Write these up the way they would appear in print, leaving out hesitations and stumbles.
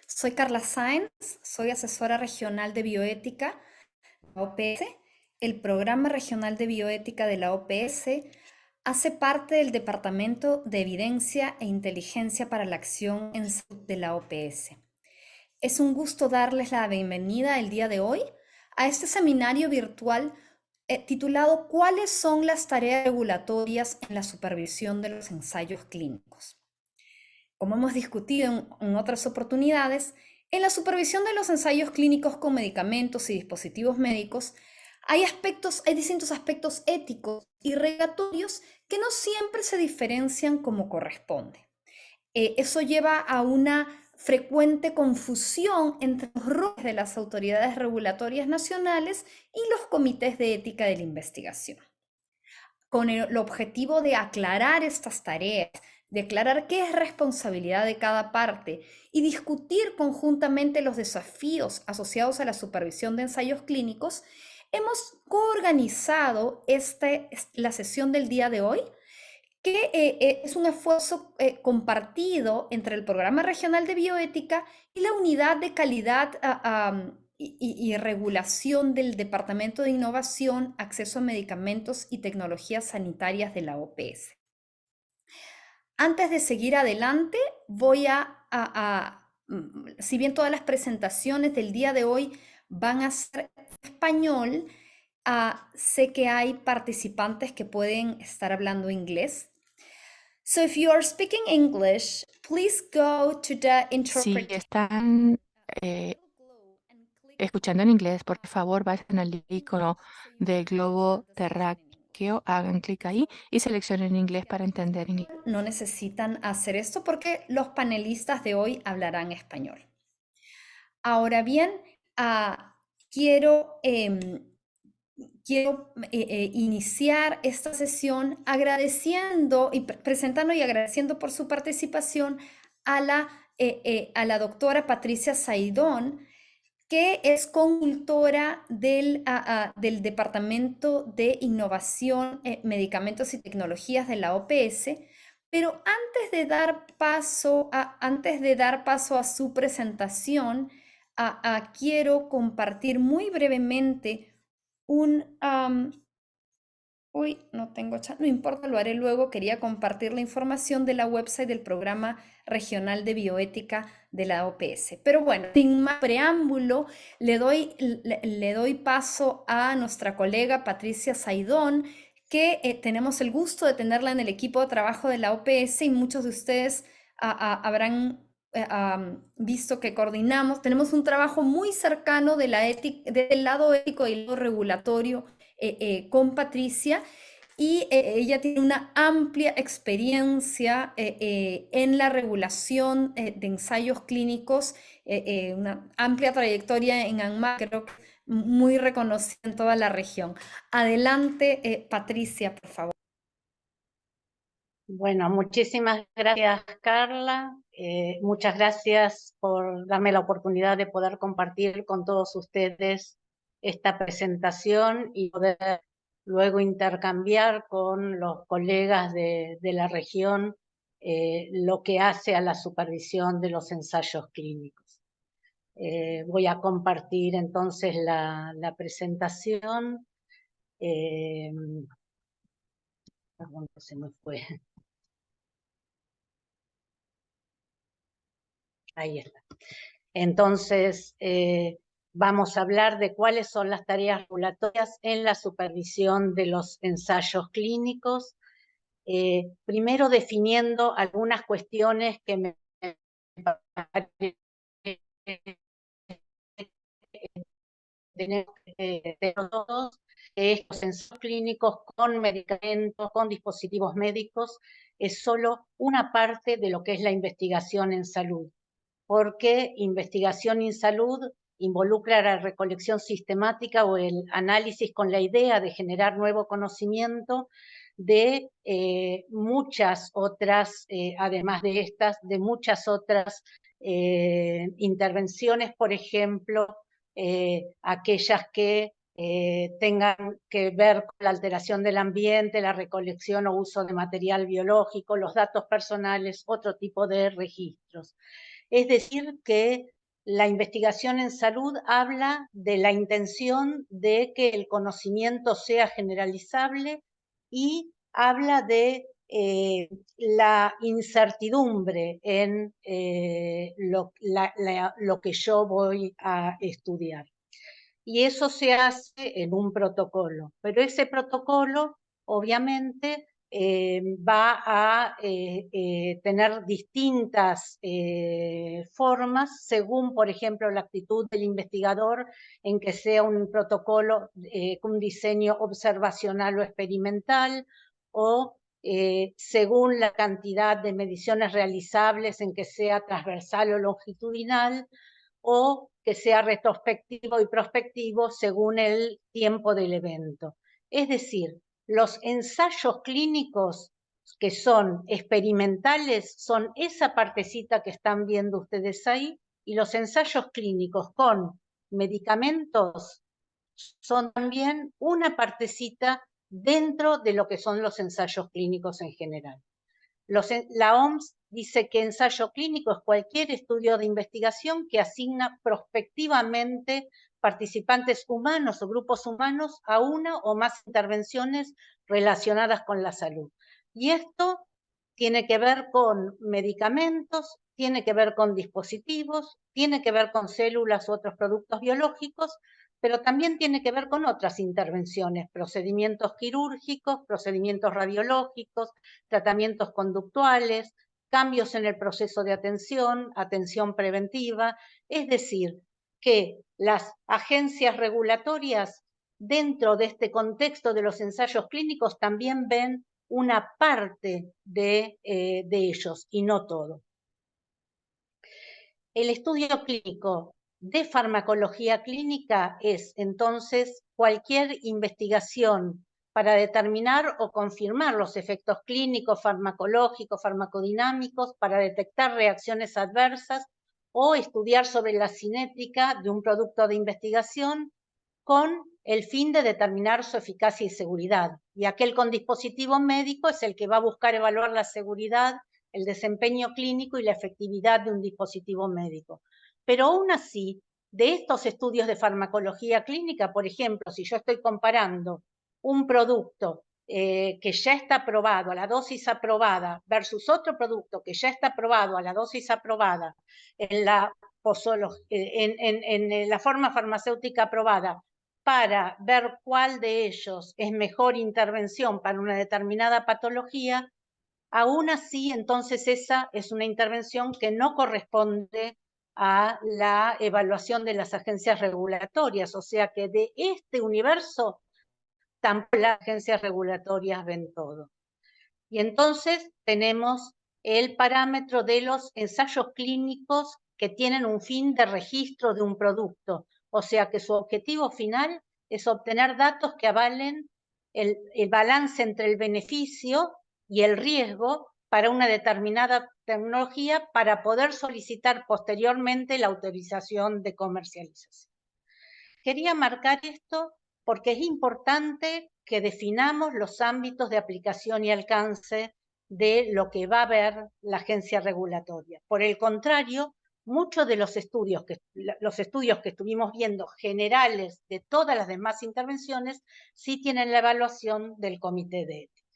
Soy Carla Sáenz, soy asesora regional de bioética de la OPS. El programa regional de bioética de la OPS hace parte del Departamento de Evidencia e Inteligencia para la Acción en Salud de la OPS. Es un gusto darles la bienvenida el día de hoy a este seminario virtual titulado ¿Cuáles son las tareas regulatorias en la supervisión de los ensayos clínicos? Como hemos discutido en otras oportunidades, en la supervisión de los ensayos clínicos con medicamentos y dispositivos médicos hay distintos aspectos éticos y regulatorios que no siempre se diferencian como corresponde. Eso lleva a una frecuente confusión entre los roles de las autoridades regulatorias nacionales y los comités de ética de la investigación. Con el objetivo de aclarar estas tareas, de aclarar qué es responsabilidad de cada parte y discutir conjuntamente los desafíos asociados a la supervisión de ensayos clínicos, hemos coorganizado la sesión del día de hoy, que es un esfuerzo compartido entre el Programa Regional de Bioética y la Unidad de Calidad y Regulación del Departamento de Innovación, Acceso a Medicamentos y Tecnologías Sanitarias de la OPS. Antes de seguir adelante, si bien todas las presentaciones del día de hoy van a ser en español, sé que hay participantes que pueden estar hablando inglés. So if you are speaking English, please go to the Si interpretation están escuchando en inglés, por favor, vayan al icono del globo terráqueo, hagan clic ahí y seleccionen inglés para entender inglés. No necesitan hacer esto porque los panelistas de hoy hablarán español. Ahora bien, quiero iniciar esta sesión agradeciendo y presentando y agradeciendo por su participación a la doctora Patricia Saidón, que es consultora del Departamento de Innovación, Medicamentos y Tecnologías de la OPS. Pero antes de dar paso a su presentación, quiero compartir muy brevemente no tengo chat, no importa, lo haré luego. Quería compartir la información de la website del Programa Regional de Bioética de la OPS. Pero bueno, sin más preámbulo, le doy paso a nuestra colega Patricia Saidón, que tenemos el gusto de tenerla en el equipo de trabajo de la OPS y muchos de ustedes habrán visto que tenemos un trabajo muy cercano del lado ético y el lado regulatorio con Patricia, y ella tiene una amplia experiencia en la regulación de ensayos clínicos, una amplia trayectoria en ANMAT, creo que muy reconocida en toda la región. Adelante, Patricia, por favor. Bueno, muchísimas gracias, Carla. Muchas gracias por darme la oportunidad de poder compartir con todos ustedes esta presentación y poder luego intercambiar con los colegas de la región lo que hace a la supervisión de los ensayos clínicos. Voy a compartir entonces la presentación. ¿Dónde se me fue? Ahí está. Entonces, vamos a hablar de cuáles son las tareas regulatorias en la supervisión de los ensayos clínicos. Primero definiendo algunas cuestiones que me tenemos de todos, estos ensayos clínicos con medicamentos, con dispositivos médicos, es solo una parte de lo que es la investigación en salud, porque investigación en salud involucra la recolección sistemática o el análisis con la idea de generar nuevo conocimiento de muchas otras, además de estas, de muchas otras intervenciones, por ejemplo, aquellas que tengan que ver con la alteración del ambiente, la recolección o uso de material biológico, los datos personales, otro tipo de registros. Es decir, que la investigación en salud habla de la intención de que el conocimiento sea generalizable y habla de la incertidumbre en lo que yo voy a estudiar. Y eso se hace en un protocolo, pero ese protocolo obviamente va a tener distintas formas según, por ejemplo, la actitud del investigador, en que sea un protocolo con un diseño observacional o experimental, o según la cantidad de mediciones realizables, en que sea transversal o longitudinal, o que sea retrospectivo y prospectivo según el tiempo del evento. Es decir, los ensayos clínicos que son experimentales son esa partecita que están viendo ustedes ahí, y los ensayos clínicos con medicamentos son también una partecita dentro de lo que son los ensayos clínicos en general. La OMS dice que ensayo clínico es cualquier estudio de investigación que asigna prospectivamente participantes humanos o grupos humanos a una o más intervenciones relacionadas con la salud. Y esto tiene que ver con medicamentos, tiene que ver con dispositivos, tiene que ver con células u otros productos biológicos, pero también tiene que ver con otras intervenciones, procedimientos quirúrgicos, procedimientos radiológicos, tratamientos conductuales, cambios en el proceso de atención, atención preventiva. Es decir, que las agencias regulatorias dentro de este contexto de los ensayos clínicos también ven una parte de ellos y no todo. El estudio clínico de farmacología clínica es entonces cualquier investigación para determinar o confirmar los efectos clínicos, farmacológicos, farmacodinámicos, para detectar reacciones adversas o estudiar sobre la cinética de un producto de investigación con el fin de determinar su eficacia y seguridad. Y aquel con dispositivo médico es el que va a buscar evaluar la seguridad, el desempeño clínico y la efectividad de un dispositivo médico. Pero aún así, de estos estudios de farmacología clínica, por ejemplo, si yo estoy comparando un producto que ya está aprobado a la dosis aprobada versus otro producto que ya está aprobado a la dosis aprobada en la forma farmacéutica aprobada, para ver cuál de ellos es mejor intervención para una determinada patología, aún así, entonces esa es una intervención que no corresponde a la evaluación de las agencias regulatorias, o sea que de este universo tampoco las agencias regulatorias ven todo. Y entonces tenemos el parámetro de los ensayos clínicos que tienen un fin de registro de un producto, o sea que su objetivo final es obtener datos que avalen el balance entre el beneficio y el riesgo para una determinada tecnología, para poder solicitar posteriormente la autorización de comercialización. Quería marcar esto porque es importante que definamos los ámbitos de aplicación y alcance de lo que va a ver la agencia regulatoria. Por el contrario, muchos de los estudios que estuvimos viendo generales de todas las demás intervenciones sí tienen la evaluación del comité de ética.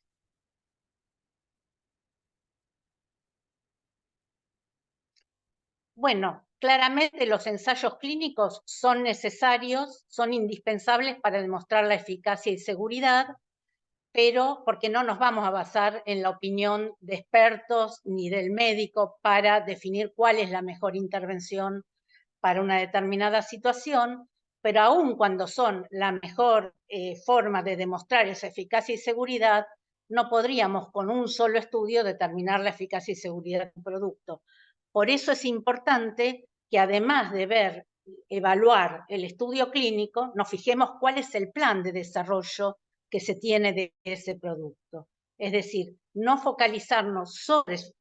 Bueno, claramente los ensayos clínicos son necesarios, son indispensables para demostrar la eficacia y seguridad, pero porque no nos vamos a basar en la opinión de expertos ni del médico para definir cuál es la mejor intervención para una determinada situación, pero aun cuando son la mejor forma de demostrar esa eficacia y seguridad, no podríamos con un solo estudio determinar la eficacia y seguridad de un producto. Por eso es importante que, además de evaluar el estudio clínico, nos fijemos cuál es el plan de desarrollo que se tiene de ese producto. Es decir, no focalizarnos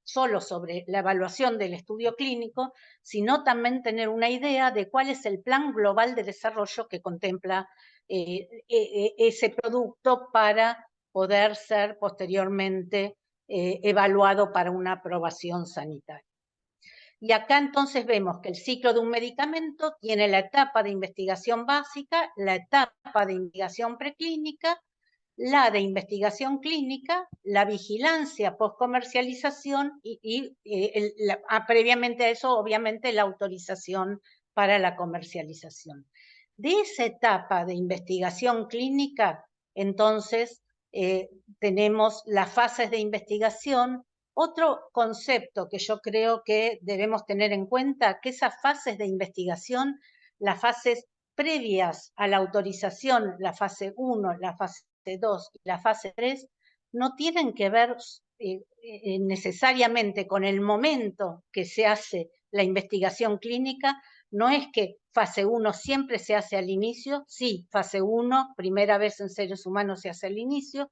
solo sobre la evaluación del estudio clínico, sino también tener una idea de cuál es el plan global de desarrollo que contempla ese producto para poder ser posteriormente evaluado para una aprobación sanitaria. Y acá entonces vemos que el ciclo de un medicamento tiene la etapa de investigación básica, la etapa de investigación preclínica, la de investigación clínica, la vigilancia post-comercialización y previamente a eso, obviamente, la autorización para la comercialización. De esa etapa de investigación clínica, entonces, tenemos las fases de investigación. Otro concepto que yo creo que debemos tener en cuenta, que esas fases de investigación, las fases previas a la autorización, la fase 1, la fase 2 y la fase 3, no tienen que ver necesariamente con el momento que se hace la investigación clínica. No es que fase 1 siempre se hace al inicio, sí, fase 1, primera vez en seres humanos se hace al inicio,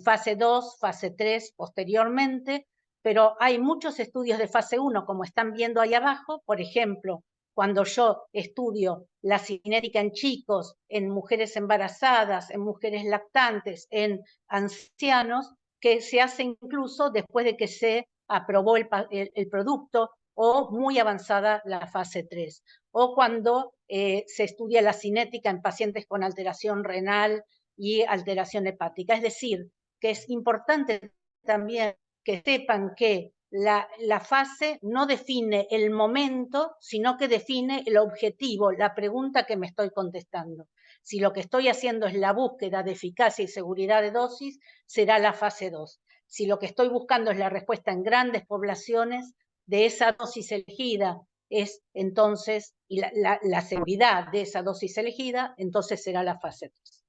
fase 2, fase 3 posteriormente, pero hay muchos estudios de fase 1, como están viendo ahí abajo. Por ejemplo, cuando yo estudio la cinética en chicos, en mujeres embarazadas, en mujeres lactantes, en ancianos, que se hace incluso después de que se aprobó el producto o muy avanzada la fase 3. O cuando se estudia la cinética en pacientes con alteración renal y alteración hepática. Es decir, que es importante también que sepan que la fase no define el momento, sino que define el objetivo, la pregunta que me estoy contestando. Si lo que estoy haciendo es la búsqueda de eficacia y seguridad de dosis, será la fase 2. Si lo que estoy buscando es la respuesta en grandes poblaciones de esa dosis elegida, es entonces, y la seguridad de esa dosis elegida, entonces será la fase 3.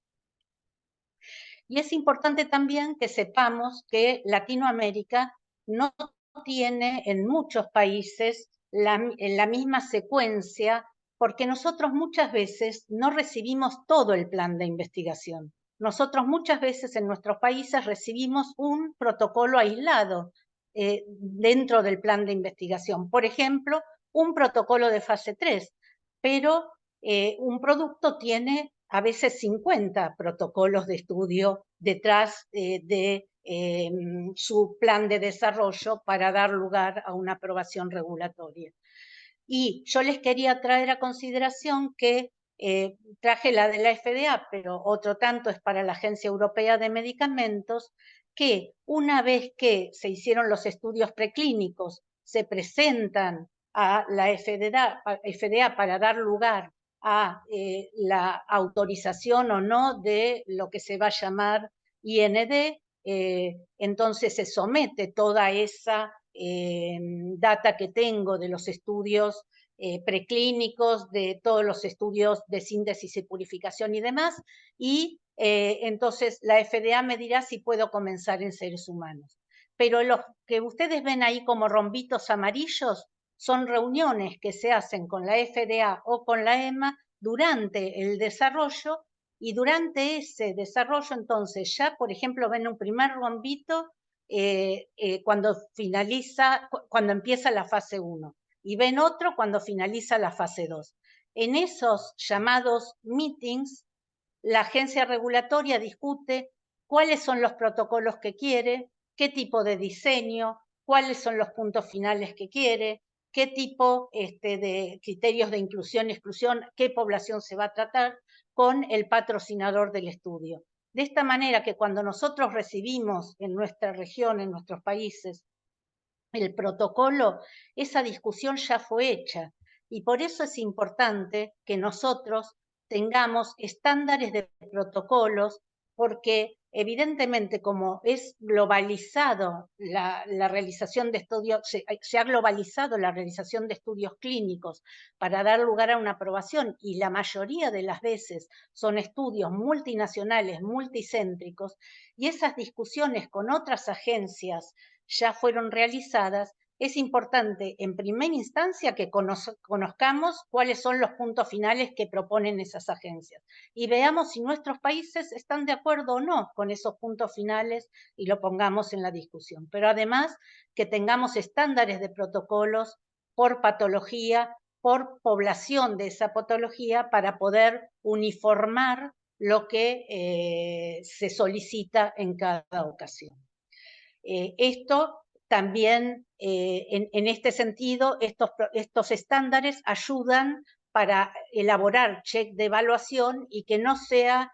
Y es importante también que sepamos que Latinoamérica no tiene en muchos países la misma secuencia, porque nosotros muchas veces no recibimos todo el plan de investigación. Nosotros muchas veces en nuestros países recibimos un protocolo aislado dentro del plan de investigación. Por ejemplo, un protocolo de fase 3, pero un producto tiene a veces 50 protocolos de estudio detrás de su plan de desarrollo para dar lugar a una aprobación regulatoria. Y yo les quería traer a consideración que traje la de la FDA, pero otro tanto es para la Agencia Europea de Medicamentos, que una vez que se hicieron los estudios preclínicos, se presentan a la FDA para dar lugar a la autorización o no de lo que se va a llamar IND, entonces se somete toda esa data que tengo de los estudios preclínicos, de todos los estudios de síntesis y purificación y demás, y entonces la FDA me dirá si puedo comenzar en seres humanos. Pero los que ustedes ven ahí como rombitos amarillos son reuniones que se hacen con la FDA o con la EMA durante el desarrollo, y durante ese desarrollo entonces ya, por ejemplo, ven un primer rombito cuando empieza la fase 1, y ven otro cuando finaliza la fase 2. En esos llamados meetings, la agencia regulatoria discute cuáles son los protocolos que quiere, qué tipo de diseño, cuáles son los puntos finales que quiere, qué tipo de criterios de inclusión y exclusión, qué población se va a tratar con el patrocinador del estudio. De esta manera que cuando nosotros recibimos en nuestra región, en nuestros países, el protocolo, esa discusión ya fue hecha. Y por eso es importante que nosotros tengamos estándares de protocolos, porque evidentemente como es globalizado la realización de estudios, se ha globalizado la realización de estudios clínicos para dar lugar a una aprobación, y la mayoría de las veces son estudios multinacionales, multicéntricos, y esas discusiones con otras agencias ya fueron realizadas, es importante en primera instancia que conozcamos cuáles son los puntos finales que proponen esas agencias y veamos si nuestros países están de acuerdo o no con esos puntos finales y lo pongamos en la discusión. Pero además que tengamos estándares de protocolos por patología, por población de esa patología, para poder uniformar lo que se solicita en cada ocasión. Esto también en este sentido, estos estándares ayudan para elaborar check de evaluación y que no sea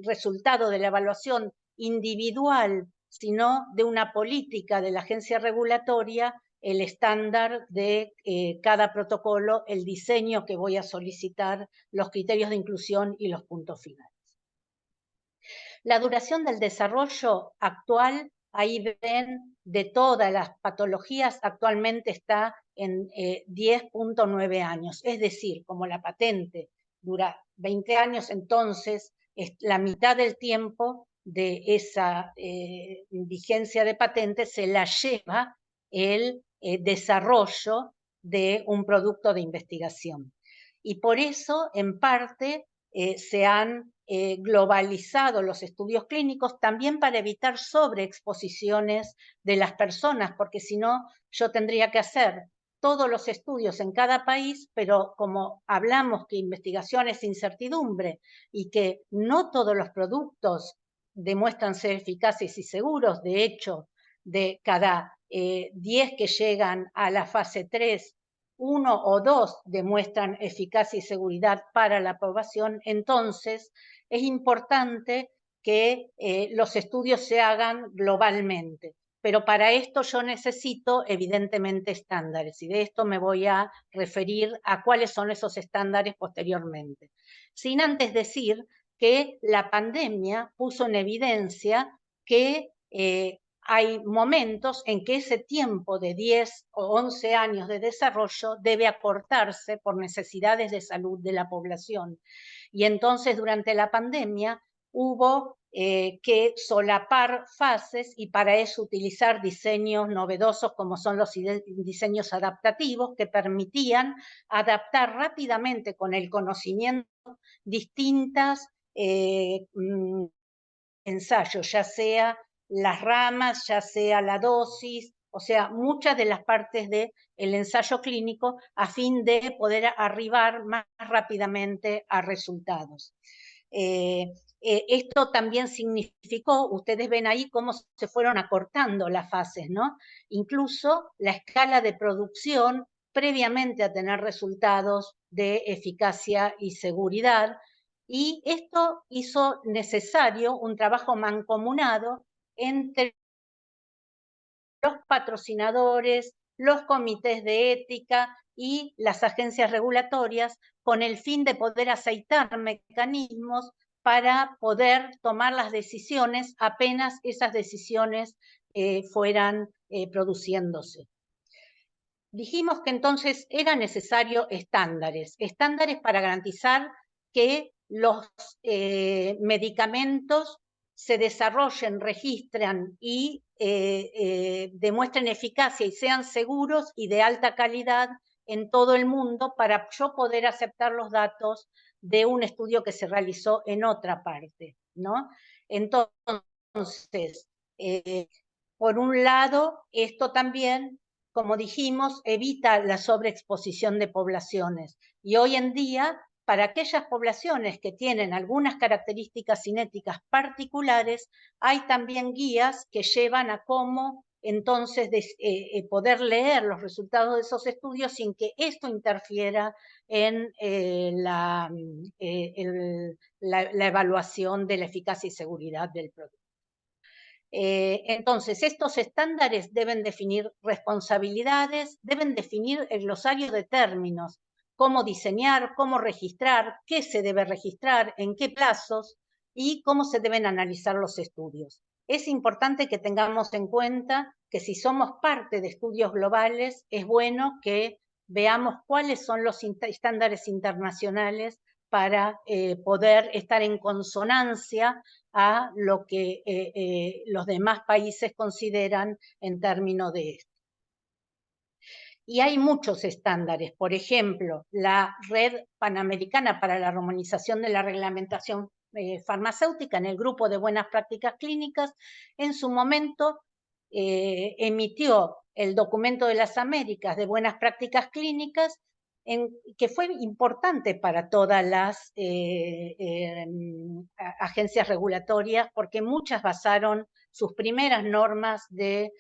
resultado de la evaluación individual, sino de una política de la agencia regulatoria, el estándar de cada protocolo, el diseño que voy a solicitar, los criterios de inclusión y los puntos finales. La duración del desarrollo actual, ahí ven, de todas las patologías, actualmente está en 10.9 años. Es decir, como la patente dura 20 años, entonces la mitad del tiempo de esa vigencia de patente se la lleva el desarrollo de un producto de investigación. Y por eso, en parte, se han globalizado los estudios clínicos también para evitar sobreexposiciones de las personas, porque si no, yo tendría que hacer todos los estudios en cada país, pero como hablamos que investigación es incertidumbre y que no todos los productos demuestran ser eficaces y seguros, de hecho, de cada 10 que llegan a la fase 3, 1 o 2 demuestran eficacia y seguridad para la aprobación, entonces es importante que los estudios se hagan globalmente. Pero para esto yo necesito, evidentemente, estándares, y de esto me voy a referir a cuáles son esos estándares posteriormente. Sin antes decir que la pandemia puso en evidencia que hay momentos en que ese tiempo de 10 o 11 años de desarrollo debe acortarse por necesidades de salud de la población. Y entonces durante la pandemia hubo que solapar fases y para eso utilizar diseños novedosos como son los diseños adaptativos que permitían adaptar rápidamente con el conocimiento distintas ensayos, ya sea las ramas, ya sea la dosis, o sea, muchas de las partes del ensayo clínico a fin de poder arribar más rápidamente a resultados. Esto también significó, ustedes ven ahí cómo se fueron acortando las fases, ¿no? Incluso la escala de producción, previamente a tener resultados de eficacia y seguridad, y esto hizo necesario un trabajo mancomunado entre los patrocinadores, los comités de ética y las agencias regulatorias con el fin de poder aceitar mecanismos para poder tomar las decisiones apenas esas decisiones fueran produciéndose. Dijimos que entonces era necesario estándares para garantizar que los medicamentos se desarrollen, registran y demuestren eficacia y sean seguros y de alta calidad en todo el mundo para yo poder aceptar los datos de un estudio que se realizó en otra parte, ¿no? Entonces, por un lado, esto también, como dijimos, evita la sobreexposición de poblaciones. Y hoy en día, para aquellas poblaciones que tienen algunas características cinéticas particulares, hay también guías que llevan a cómo entonces poder leer los resultados de esos estudios sin que esto interfiera en la evaluación de la eficacia y seguridad del producto. Entonces, estos estándares deben definir responsabilidades, deben definir el glosario de términos, cómo diseñar, cómo registrar, qué se debe registrar, en qué plazos y cómo se deben analizar los estudios. Es importante que tengamos en cuenta que si somos parte de estudios globales, es bueno que veamos cuáles son los estándares internacionales para poder estar en consonancia a lo que los demás países consideran en términos de esto. Y hay muchos estándares, por ejemplo, la Red Panamericana para la Armonización de la Reglamentación Farmacéutica en el Grupo de Buenas Prácticas Clínicas, en su momento emitió el Documento de las Américas de Buenas Prácticas Clínicas, que fue importante para todas las agencias regulatorias porque muchas basaron sus primeras normas de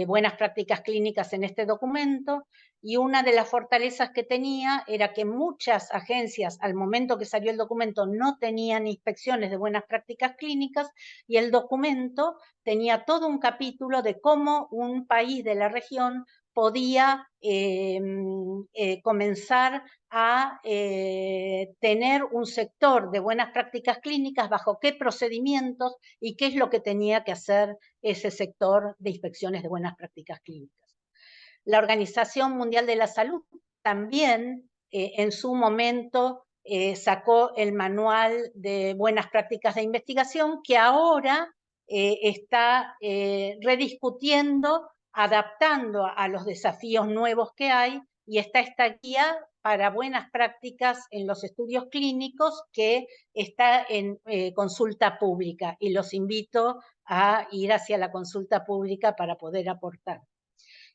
buenas prácticas clínicas en este documento, y una de las fortalezas que tenía era que muchas agencias, al momento que salió el documento, no tenían inspecciones de buenas prácticas clínicas, y el documento tenía todo un capítulo de cómo un país de la región podía comenzar a tener un sector de buenas prácticas clínicas, bajo qué procedimientos y qué es lo que tenía que hacer ese sector de inspecciones de buenas prácticas clínicas. La Organización Mundial de la Salud también en su momento sacó el manual de buenas prácticas de investigación, que ahora está rediscutiendo, adaptando a los desafíos nuevos que hay, y está esta guía para buenas prácticas en los estudios clínicos, que está en consulta pública, y los invito a ir hacia la consulta pública para poder aportar.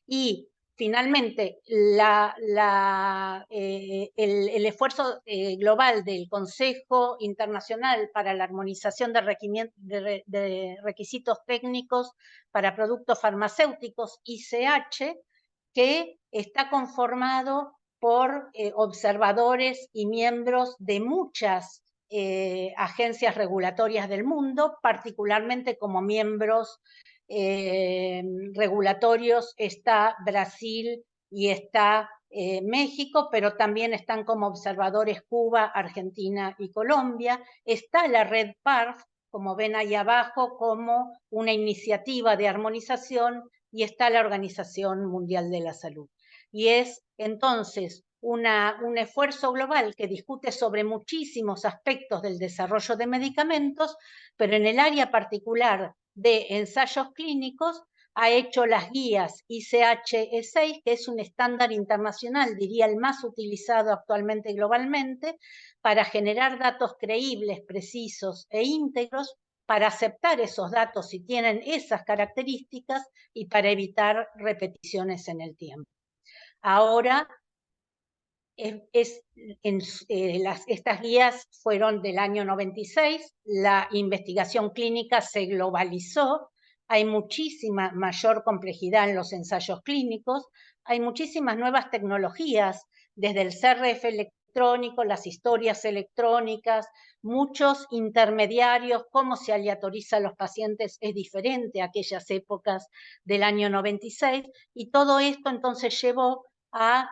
Y finalmente, el esfuerzo global del Consejo Internacional para la Armonización de Requisitos Técnicos para Productos Farmacéuticos, ICH, que está conformado por observadores y miembros de muchas agencias regulatorias del mundo, particularmente como miembros regulatorios está Brasil y está México, pero también están como observadores Cuba, Argentina y Colombia. Está la red PARF, como ven ahí abajo, como una iniciativa de armonización, y está la Organización Mundial de la Salud. Y es entonces un esfuerzo global que discute sobre muchísimos aspectos del desarrollo de medicamentos, pero en el área particular de ensayos clínicos ha hecho las guías ICH-E6, que es un estándar internacional, diría el más utilizado actualmente globalmente, para generar datos creíbles, precisos e íntegros, para aceptar esos datos si tienen esas características y para evitar repeticiones en el tiempo. Ahora, estas guías fueron del año 96, la investigación clínica se globalizó, hay muchísima mayor complejidad en los ensayos clínicos, hay muchísimas nuevas tecnologías, desde el CRF electrónico, las historias electrónicas, muchos intermediarios, cómo se aleatoriza a los pacientes es diferente a aquellas épocas del año 96, y todo esto entonces llevó a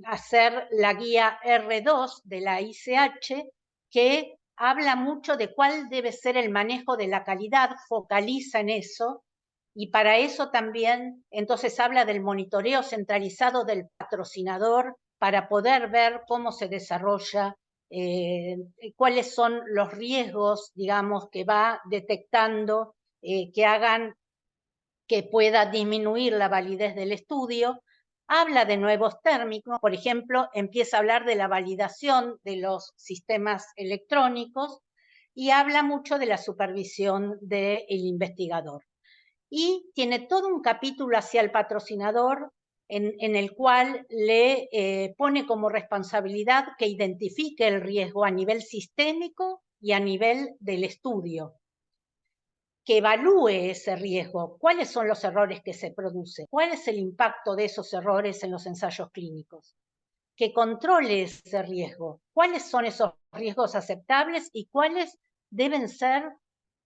hacer la guía R2 de la ICH, que habla mucho de cuál debe ser el manejo de la calidad, focaliza en eso, y para eso también entonces habla del monitoreo centralizado del patrocinador, para poder ver cómo se desarrolla, cuáles son los riesgos, digamos, que va detectando, que hagan que pueda disminuir la validez del estudio. Habla de nuevos términos, por ejemplo, empieza a hablar de la validación de los sistemas electrónicos, y habla mucho de la supervisión del investigador. Y tiene todo un capítulo hacia el patrocinador, en el cual le pone como responsabilidad que identifique el riesgo a nivel sistémico y a nivel del estudio, que evalúe ese riesgo, cuáles son los errores que se producen, cuál es el impacto de esos errores en los ensayos clínicos, que controle ese riesgo, cuáles son esos riesgos aceptables y cuáles deben ser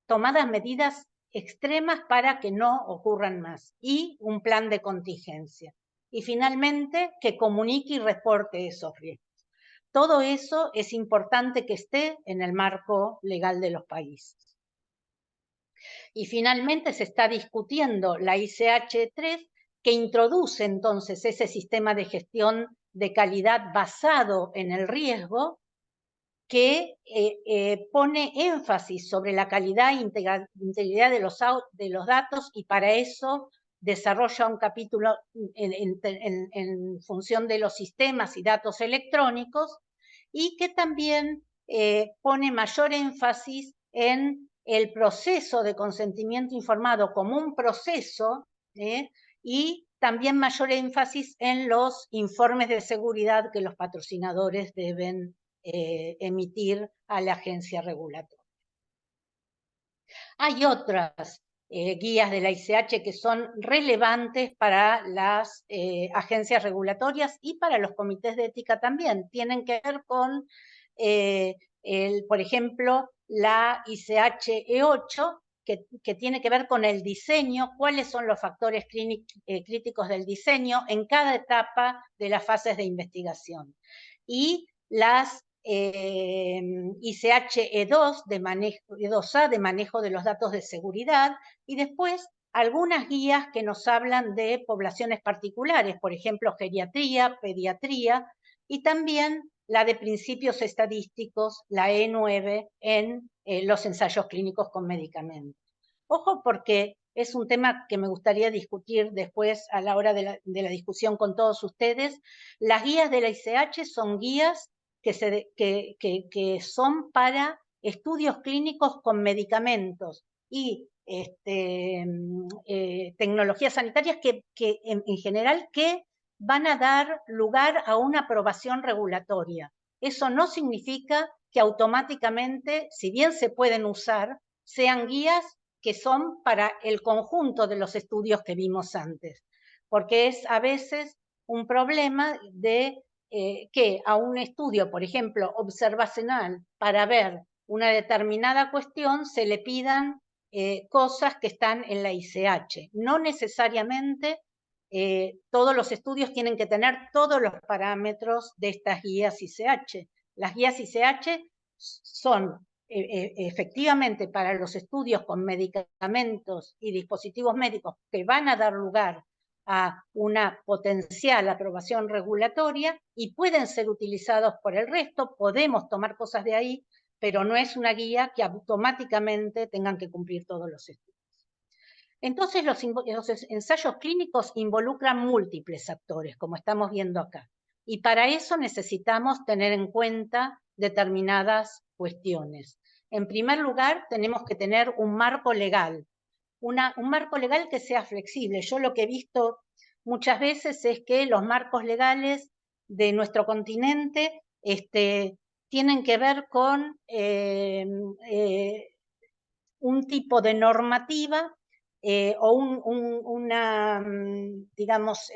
tomadas medidas extremas para que no ocurran más, y un plan de contingencia. Y finalmente, que comunique y reporte esos riesgos. Todo eso es importante que esté en el marco legal de los países. Y finalmente se está discutiendo la ICH3, que introduce entonces ese sistema de gestión de calidad basado en el riesgo, que pone énfasis sobre la calidad e integridad de los datos, y para eso desarrolla un capítulo en función de los sistemas y datos electrónicos, y que también pone mayor énfasis en el proceso de consentimiento informado como un proceso, y también mayor énfasis en los informes de seguridad que los patrocinadores deben emitir a la agencia regulatoria. Hay otras guías de la ICH que son relevantes para las agencias regulatorias y para los comités de ética también. Tienen que ver con, por ejemplo, la ICH E8, que tiene que ver con el diseño, cuáles son los factores críticos del diseño en cada etapa de las fases de investigación. Y las ICH E2 de manejo, E2A de manejo de los datos de seguridad, y después algunas guías que nos hablan de poblaciones particulares, por ejemplo, geriatría, pediatría, y también la de principios estadísticos, la E9, en los ensayos clínicos con medicamentos. Ojo, porque es un tema que me gustaría discutir después a la hora de la discusión con todos ustedes. Las guías de la ICH son guías que son para estudios clínicos con medicamentos y tecnologías sanitarias que en general que van a dar lugar a una aprobación regulatoria. Eso no significa que automáticamente, si bien se pueden usar, sean guías que son para el conjunto de los estudios que vimos antes, porque es a veces un problema de que a un estudio, por ejemplo, observacional, para ver una determinada cuestión, se le pidan cosas que están en la ICH. No necesariamente todos los estudios tienen que tener todos los parámetros de estas guías ICH. Las guías ICH son efectivamente para los estudios con medicamentos y dispositivos médicos que van a dar lugar a una potencial aprobación regulatoria y pueden ser utilizados por el resto, podemos tomar cosas de ahí, pero no es una guía que automáticamente tengan que cumplir todos los estudios. Entonces los ensayos clínicos involucran múltiples actores, como estamos viendo acá, y para eso necesitamos tener en cuenta determinadas cuestiones. En primer lugar, tenemos que tener un marco legal, un marco legal que sea flexible. Yo lo que he visto muchas veces es que los marcos legales de nuestro continente tienen que ver con un tipo de normativa o una, digamos,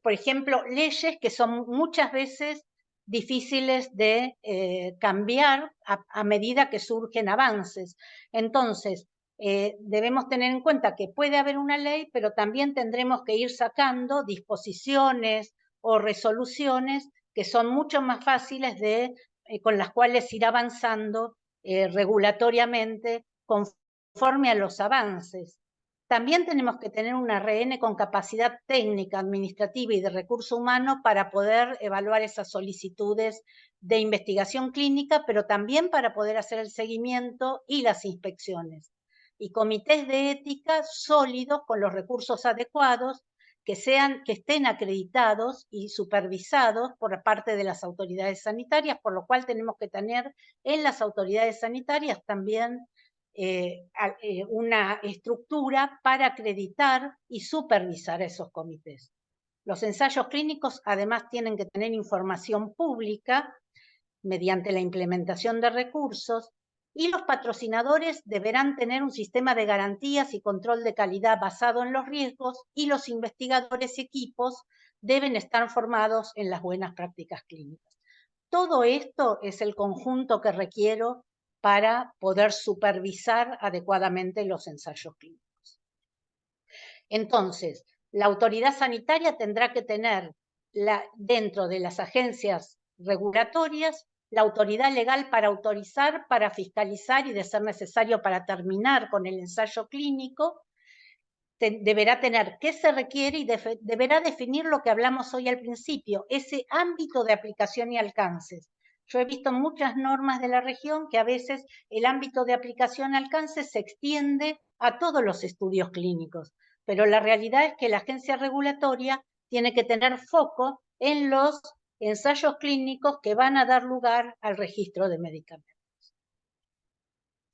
por ejemplo, leyes que son muchas veces difíciles de cambiar a medida que surgen avances. Entonces, debemos tener en cuenta que puede haber una ley, pero también tendremos que ir sacando disposiciones o resoluciones que son mucho más fáciles con las cuales ir avanzando regulatoriamente conforme a los avances. También tenemos que tener un RN con capacidad técnica, administrativa y de recurso humano para poder evaluar esas solicitudes de investigación clínica, pero también para poder hacer el seguimiento y las inspecciones. Y comités de ética sólidos con los recursos adecuados que estén acreditados y supervisados por parte de las autoridades sanitarias, por lo cual tenemos que tener en las autoridades sanitarias también una estructura para acreditar y supervisar esos comités. Los ensayos clínicos además tienen que tener información pública mediante la implementación de recursos y los patrocinadores deberán tener un sistema de garantías y control de calidad basado en los riesgos y los investigadores y equipos deben estar formados en las buenas prácticas clínicas. Todo esto es el conjunto que requiero para poder supervisar adecuadamente los ensayos clínicos. Entonces, la autoridad sanitaria tendrá que tener dentro de las agencias regulatorias la autoridad legal para autorizar, para fiscalizar y, de ser necesario, para terminar con el ensayo clínico. Deberá tener qué se requiere y deberá definir lo que hablamos hoy al principio, ese ámbito de aplicación y alcances. Yo he visto muchas normas de la región que a veces el ámbito de aplicación y alcance se extiende a todos los estudios clínicos, pero la realidad es que la agencia regulatoria tiene que tener foco en los ensayos clínicos que van a dar lugar al registro de medicamentos.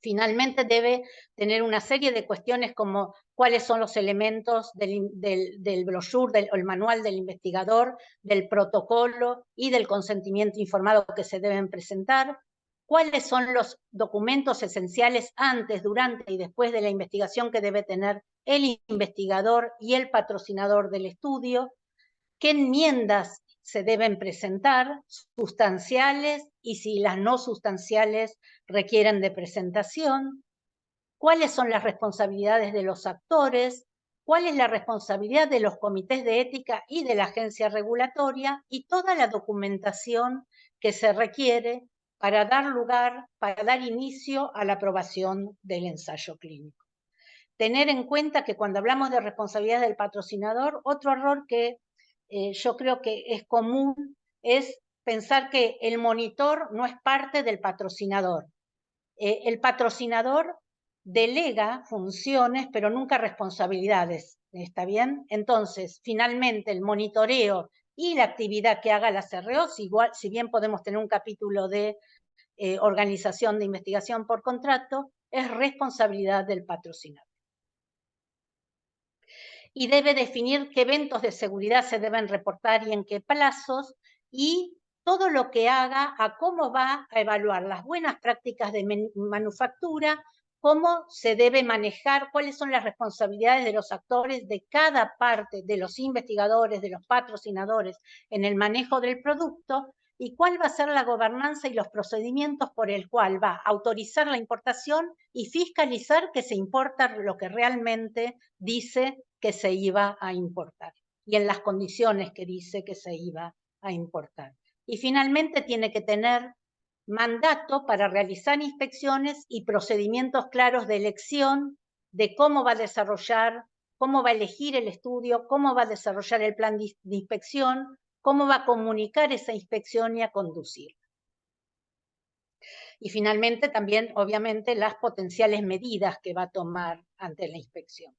Finalmente debe tener una serie de cuestiones como cuáles son los elementos del brochure, el manual del investigador, del protocolo y del consentimiento informado que se deben presentar, cuáles son los documentos esenciales antes, durante y después de la investigación que debe tener el investigador y el patrocinador del estudio, qué enmiendas se deben presentar, sustanciales, y si las no sustanciales requieren de presentación, cuáles son las responsabilidades de los actores, cuál es la responsabilidad de los comités de ética y de la agencia regulatoria, y toda la documentación que se requiere para dar inicio a la aprobación del ensayo clínico. Tener en cuenta que cuando hablamos de responsabilidad del patrocinador, otro error que yo creo que es común es pensar que el monitor no es parte del patrocinador. El patrocinador delega funciones, pero nunca responsabilidades, ¿está bien? Entonces, finalmente, el monitoreo y la actividad que haga la CRO, si bien podemos tener un capítulo de organización de investigación por contrato, es responsabilidad del patrocinador. Y debe definir qué eventos de seguridad se deben reportar y en qué plazos, y todo lo que haga a cómo va a evaluar las buenas prácticas de manufactura, cómo se debe manejar, cuáles son las responsabilidades de los actores de cada parte, de los investigadores, de los patrocinadores en el manejo del producto, y cuál va a ser la gobernanza y los procedimientos por el cual va a autorizar la importación y fiscalizar que se importa lo que realmente dice que se iba a importar y en las condiciones que dice que se iba a importar. Y finalmente tiene que tener mandato para realizar inspecciones y procedimientos claros de elección de cómo va a desarrollar, cómo va a elegir el estudio, cómo va a desarrollar el plan de inspección, cómo va a comunicar esa inspección y a conducirla. Y finalmente también, obviamente, las potenciales medidas que va a tomar ante la inspección.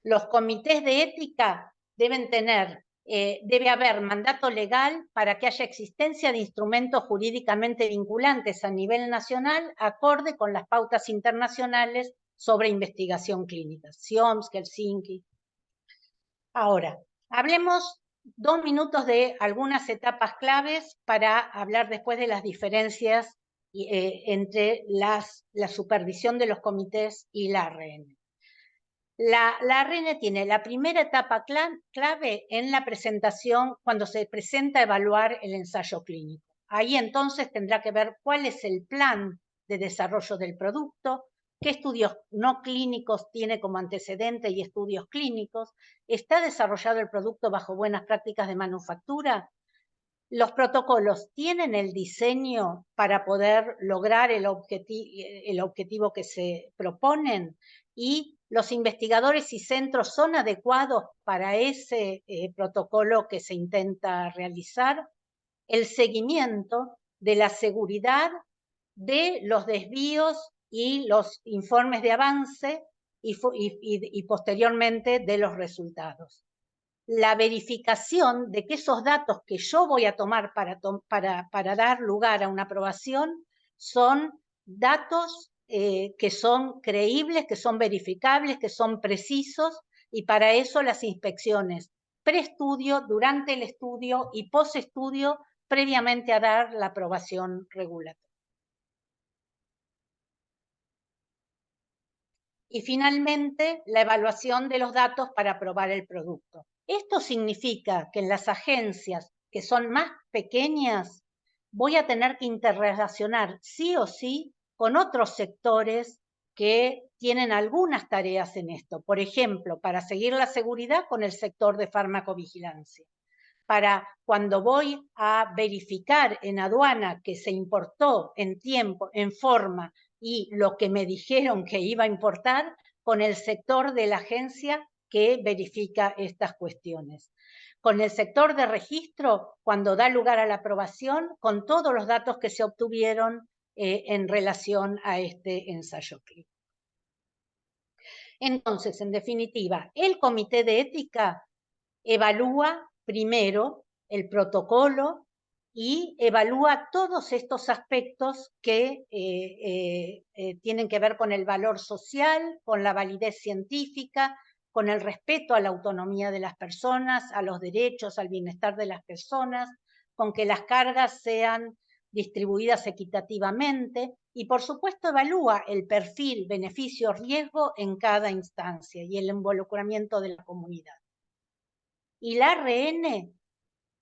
Los comités de ética deben tener, debe haber mandato legal para que haya existencia de instrumentos jurídicamente vinculantes a nivel nacional, acorde con las pautas internacionales sobre investigación clínica, SIOMS, Helsinki. Ahora, hablemos 2 minutos de algunas etapas claves para hablar después de las diferencias entre la supervisión de los comités y la ARN. La ARN tiene la primera etapa clave en la presentación, cuando se presenta a evaluar el ensayo clínico. Ahí entonces tendrá que ver cuál es el plan de desarrollo del producto, qué estudios no clínicos tiene como antecedente y estudios clínicos, está desarrollado el producto bajo buenas prácticas de manufactura, los protocolos tienen el diseño para poder lograr el objetivo que se proponen, y los investigadores y centros son adecuados para ese protocolo que se intenta realizar, el seguimiento de la seguridad, de los desvíos y los informes de avance y posteriormente de los resultados. La verificación de que esos datos que yo voy a tomar para dar lugar a una aprobación son datos que son creíbles, que son verificables, que son precisos, y para eso las inspecciones preestudio, durante el estudio y postestudio, previamente a dar la aprobación regulatoria. Y finalmente, la evaluación de los datos para aprobar el producto. Esto significa que en las agencias que son más pequeñas, voy a tener que interrelacionar sí o sí con otros sectores que tienen algunas tareas en esto. Por ejemplo, para seguir la seguridad con el sector de farmacovigilancia. Para cuando voy a verificar en aduana que se importó en tiempo, en forma, y lo que me dijeron que iba a importar, con el sector de la agencia que verifica estas cuestiones. Con el sector de registro, cuando da lugar a la aprobación, con todos los datos que se obtuvieron en relación a este ensayo clínico. Entonces, en definitiva, el comité de ética evalúa primero el protocolo y evalúa todos estos aspectos que tienen que ver con el valor social, con la validez científica, con el respeto a la autonomía de las personas, a los derechos, al bienestar de las personas, con que las cargas sean distribuidas equitativamente y, por supuesto, evalúa el perfil beneficio-riesgo en cada instancia y el involucramiento de la comunidad. Y la ARN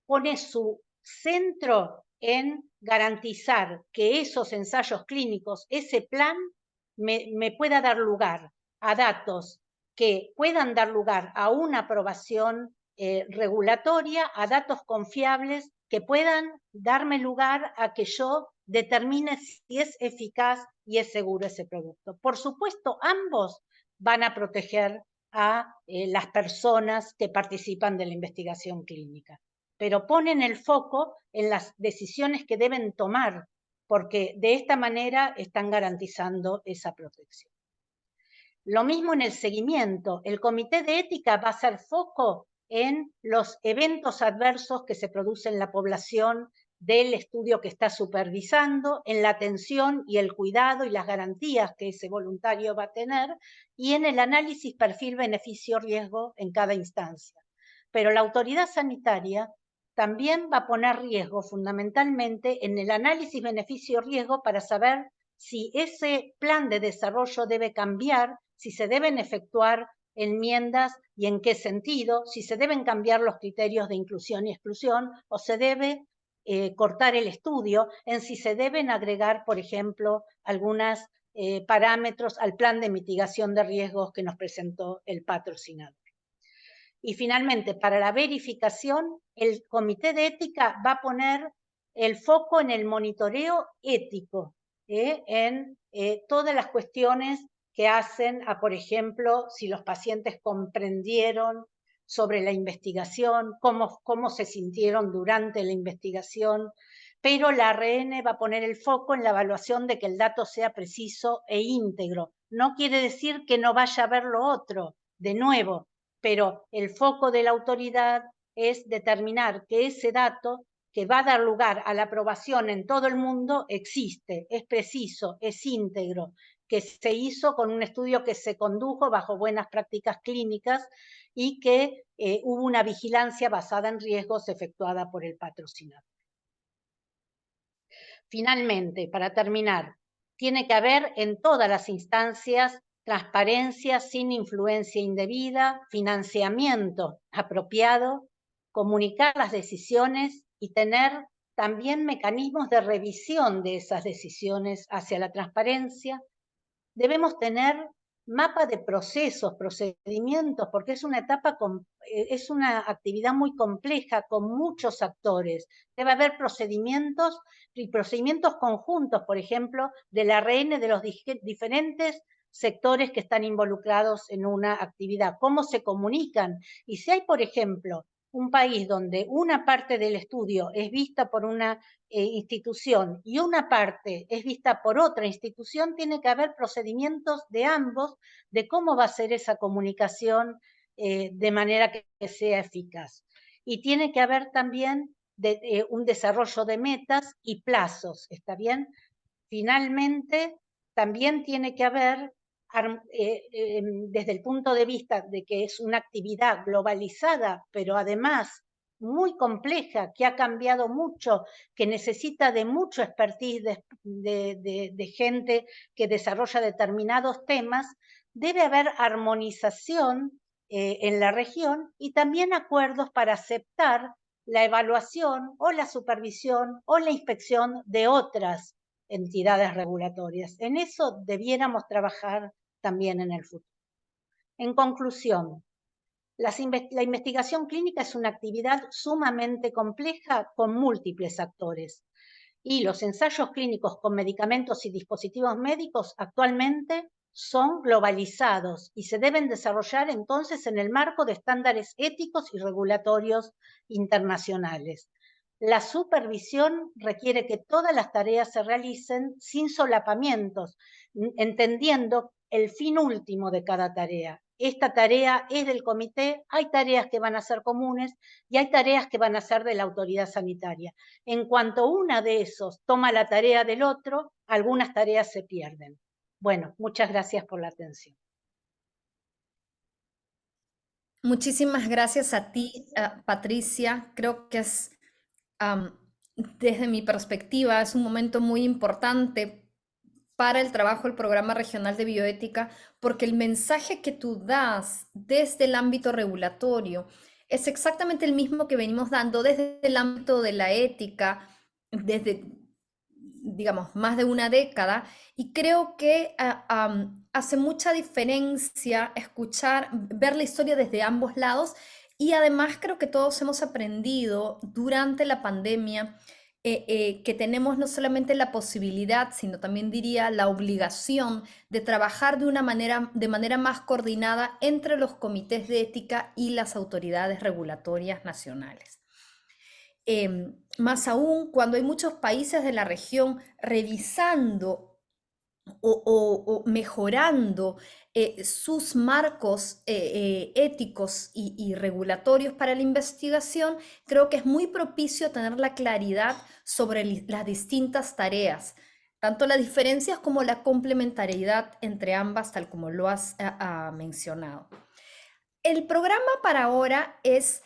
pone su centro en garantizar que esos ensayos clínicos, ese plan, me pueda dar lugar a datos que puedan dar lugar a una aprobación regulatoria, a datos confiables que puedan darme lugar a que yo determine si es eficaz y es seguro ese producto. Por supuesto, ambos van a proteger a las personas que participan de la investigación clínica, pero ponen el foco en las decisiones que deben tomar, porque de esta manera están garantizando esa protección. Lo mismo en el seguimiento. El comité de ética va a hacer foco en los eventos adversos que se producen en la población del estudio que está supervisando, en la atención y el cuidado y las garantías que ese voluntario va a tener, y en el análisis perfil beneficio-riesgo en cada instancia. Pero la autoridad sanitaria también va a poner riesgo fundamentalmente en el análisis beneficio-riesgo para saber si ese plan de desarrollo debe cambiar, si se deben efectuar enmiendas y en qué sentido, si se deben cambiar los criterios de inclusión y exclusión o se debe cortar el estudio, en si se deben agregar, por ejemplo, algunos parámetros al plan de mitigación de riesgos que nos presentó el patrocinador. Y finalmente, para la verificación, el comité de ética va a poner el foco en el monitoreo ético, en todas las cuestiones que hacen a, por ejemplo, si los pacientes comprendieron sobre la investigación, cómo se sintieron durante la investigación, pero la ARN va a poner el foco en la evaluación de que el dato sea preciso e íntegro. No quiere decir que no vaya a haber lo otro, de nuevo, pero el foco de la autoridad es determinar que ese dato que va a dar lugar a la aprobación en todo el mundo existe, es preciso, es íntegro, que se hizo con un estudio que se condujo bajo buenas prácticas clínicas y que hubo una vigilancia basada en riesgos efectuada por el patrocinador. Finalmente, para terminar, tiene que haber en todas las instancias transparencia sin influencia indebida, financiamiento apropiado, comunicar las decisiones y tener también mecanismos de revisión de esas decisiones hacia la transparencia. Debemos tener mapa de procesos, procedimientos, porque es es una actividad muy compleja con muchos actores. Debe haber procedimientos y procedimientos conjuntos, por ejemplo, del ARN de los diferentes sectores que están involucrados en una actividad, cómo se comunican. Y si hay, por ejemplo, un país donde una parte del estudio es vista por una institución y una parte es vista por otra institución, tiene que haber procedimientos de ambos de cómo va a ser esa comunicación de manera que sea eficaz. Y tiene que haber también un desarrollo de metas y plazos, ¿está bien? Finalmente, también tiene que haber, desde el punto de vista de que es una actividad globalizada, pero además muy compleja, que ha cambiado mucho, que necesita de mucho expertise de gente que desarrolla determinados temas, debe haber armonización en la región y también acuerdos para aceptar la evaluación o la supervisión o la inspección de otras entidades regulatorias. En eso debiéramos trabajar también en el futuro. En conclusión, la investigación clínica es una actividad sumamente compleja con múltiples actores y los ensayos clínicos con medicamentos y dispositivos médicos actualmente son globalizados y se deben desarrollar entonces en el marco de estándares éticos y regulatorios internacionales. La supervisión requiere que todas las tareas se realicen sin solapamientos, entendiendo el fin último de cada tarea. Esta tarea es del comité, hay tareas que van a ser comunes y hay tareas que van a ser de la autoridad sanitaria. En cuanto una de esos toma la tarea del otro, algunas tareas se pierden. Bueno, muchas gracias por la atención. Muchísimas gracias a ti, Patricia. Creo que es desde mi perspectiva, es un momento muy importante para el trabajo del Programa Regional de Bioética, porque el mensaje que tú das desde el ámbito regulatorio es exactamente el mismo que venimos dando desde el ámbito de la ética, desde, digamos, más de una década, y creo que hace mucha diferencia escuchar, ver la historia desde ambos lados, y además creo que todos hemos aprendido durante la pandemia que tenemos no solamente la posibilidad, sino también diría la obligación de trabajar de manera más coordinada entre los comités de ética y las autoridades regulatorias nacionales. Más aún cuando hay muchos países de la región revisando o mejorando sus marcos éticos y regulatorios para la investigación, creo que es muy propicio tener la claridad sobre las distintas tareas, tanto las diferencias como la complementariedad entre ambas, tal como lo has mencionado. El programa para ahora es